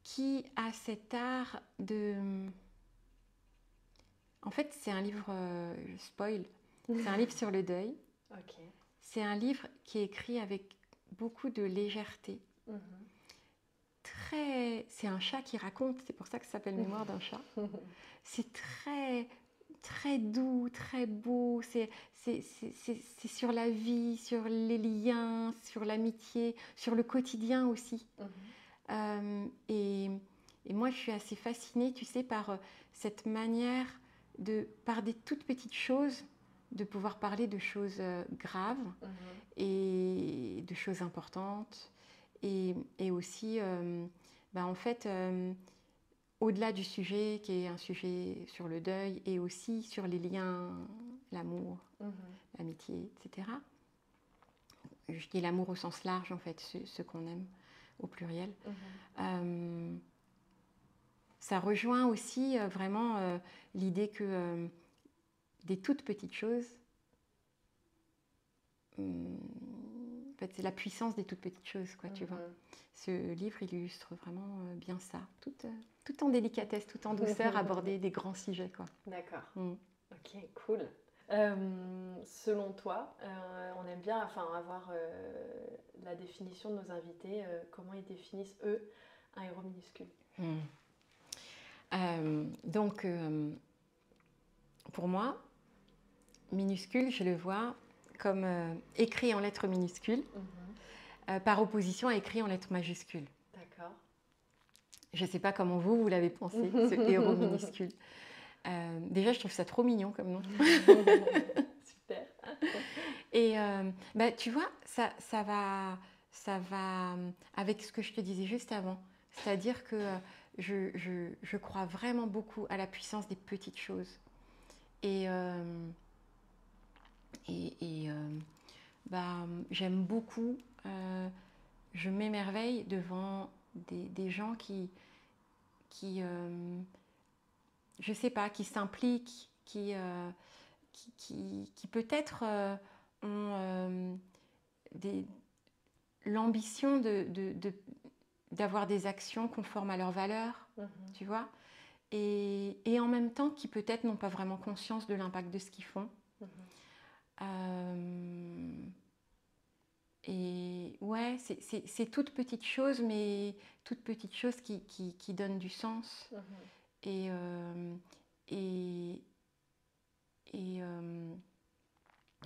qui a cet art de... En fait, c'est un livre, spoil, c'est un livre sur le deuil. Okay. C'est un livre qui est écrit avec beaucoup de légèreté. C'est un chat qui raconte, c'est pour ça que ça s'appelle Mémoire d'un chat. C'est très, très doux, très beau. C'est sur la vie, sur les liens, sur l'amitié, sur le quotidien aussi. Et moi, je suis assez fascinée, tu sais, par cette manière par des toutes petites choses, de pouvoir parler de choses graves et de choses importantes. Et aussi, en fait, au-delà du sujet qui est un sujet sur le deuil et aussi sur les liens, l'amour, l'amitié, etc. Je dis l'amour au sens large, en fait, ce qu'on aime au pluriel. Ça rejoint aussi vraiment l'idée que des toutes petites choses, en fait, c'est la puissance des toutes petites choses, quoi, tu vois. Ce livre illustre vraiment bien ça, tout en délicatesse, tout en douceur, aborder des grands sujets, quoi. D'accord. Ok, cool. Selon toi, on aime bien avoir la définition de nos invités, comment ils définissent, eux, un héros minuscule. Donc, pour moi, minuscule, je le vois comme écrit en lettres minuscules, par opposition à écrit en lettres majuscules. D'accord. Je ne sais pas comment vous l'avez pensé, ce héros minuscule. Déjà, je trouve ça trop mignon comme nom. Super. Et tu vois, ça va avec ce que je te disais juste avant. C'est-à-dire que je crois vraiment beaucoup à la puissance des petites choses. Et j'aime beaucoup, je m'émerveille devant des gens qui je sais pas, qui s'impliquent, qui peut-être ont l'ambition d'avoir des actions conformes à leurs valeurs, tu vois, et en même temps qui peut-être n'ont pas vraiment conscience de l'impact de ce qu'ils font. Et ouais, c'est toutes petites choses, mais toutes petites choses qui donnent du sens. Et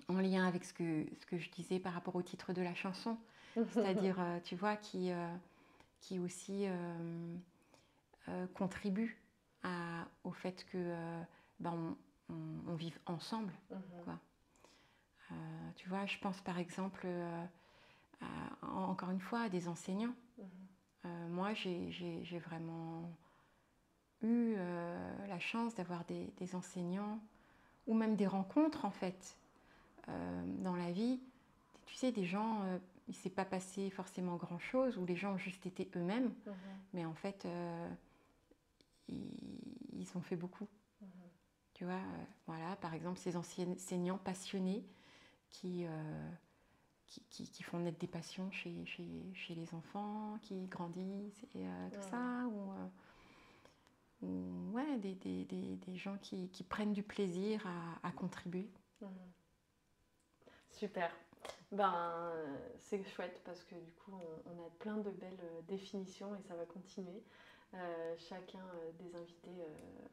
en lien avec ce que je disais par rapport au titre de la chanson, c'est-à-dire, tu vois, qui aussi contribue au fait que on vive ensemble, quoi. Tu vois, je pense par exemple, encore une fois, à des enseignants. Moi, j'ai vraiment eu la chance d'avoir des enseignants ou même des rencontres, en fait, dans la vie. Tu sais, des gens, il ne s'est pas passé forcément grand-chose, ou les gens ont juste été eux-mêmes, mais en fait, ils ont fait beaucoup. Tu vois, voilà, par exemple, ces enseignants passionnés qui font naître des passions chez les enfants, qui grandissent et tout ça, ou ouais, des gens qui prennent du plaisir à contribuer. Super. C'est chouette parce que du coup, on a plein de belles définitions et ça va continuer. Chacun des invités,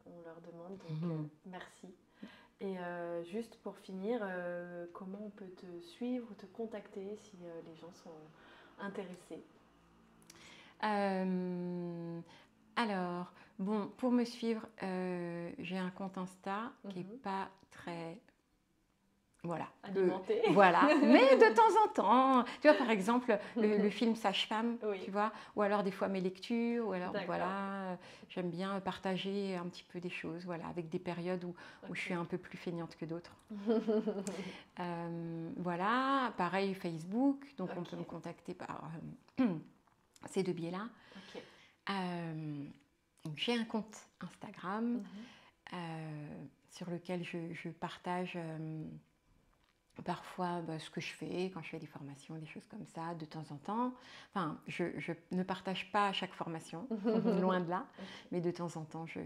on leur demande, donc merci. Et juste pour finir, comment on peut te suivre ou te contacter si les gens sont intéressés? Alors, bon, pour me suivre, j'ai un compte Insta qui n'est pas très... Voilà. Alimenté. Voilà. Mais de temps en temps, tu vois, par exemple, le film Sage-Femme, tu vois, ou alors des fois mes lectures, ou alors, voilà, j'aime bien partager un petit peu des choses, voilà, avec des périodes où je suis un peu plus feignante que d'autres. Voilà, pareil, Facebook, donc on peut me contacter par ces deux biais-là. J'ai un compte Instagram sur lequel je partage... parfois ce que je fais quand je fais des formations, des choses comme ça, de temps en temps. Enfin, je ne partage pas à chaque formation, loin de là, mais de temps en temps, je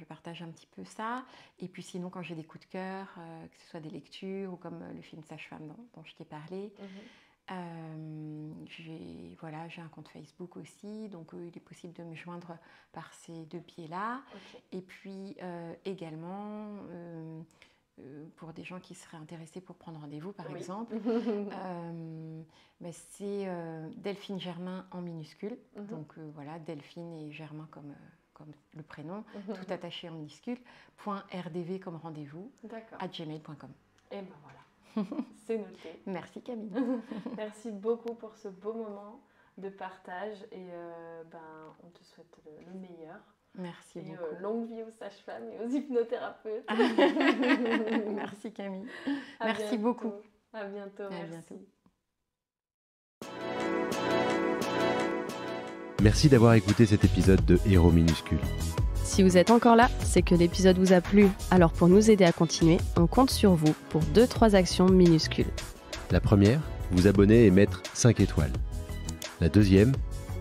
partage un petit peu ça. Et puis sinon, quand j'ai des coups de cœur, que ce soit des lectures ou comme le film Sage-Femme dont je t'ai parlé, j'ai un compte Facebook aussi, donc il est possible de me joindre par ces deux biais-là. Et puis également... pour des gens qui seraient intéressés pour prendre rendez-vous, par exemple, c'est Delphine Germain en minuscule. Donc voilà, Delphine et Germain comme le prénom, tout attaché en minuscule, .rdv comme rendez-vous, @gmail.com. Et ben voilà, c'est noté. Merci Camille. Merci beaucoup pour ce beau moment de partage et on te souhaite le meilleur. Merci beaucoup. Longue vie aux sages-femmes et aux hypnothérapeutes. Merci Camille. Merci beaucoup. À bientôt. Merci. Merci d'avoir écouté cet épisode de Héros minuscule. Si vous êtes encore là, c'est que l'épisode vous a plu. Alors pour nous aider à continuer, on compte sur vous pour 2-3 actions minuscules. La première, vous abonner et mettre 5 étoiles. La deuxième,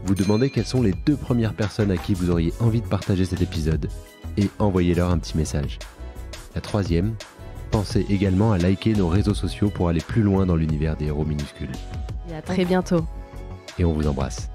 vous demandez quelles sont les 2 premières personnes à qui vous auriez envie de partager cet épisode et envoyez-leur un petit message. La troisième, pensez également à liker nos réseaux sociaux pour aller plus loin dans l'univers des héros minuscules. Et à très bientôt. Et on vous embrasse.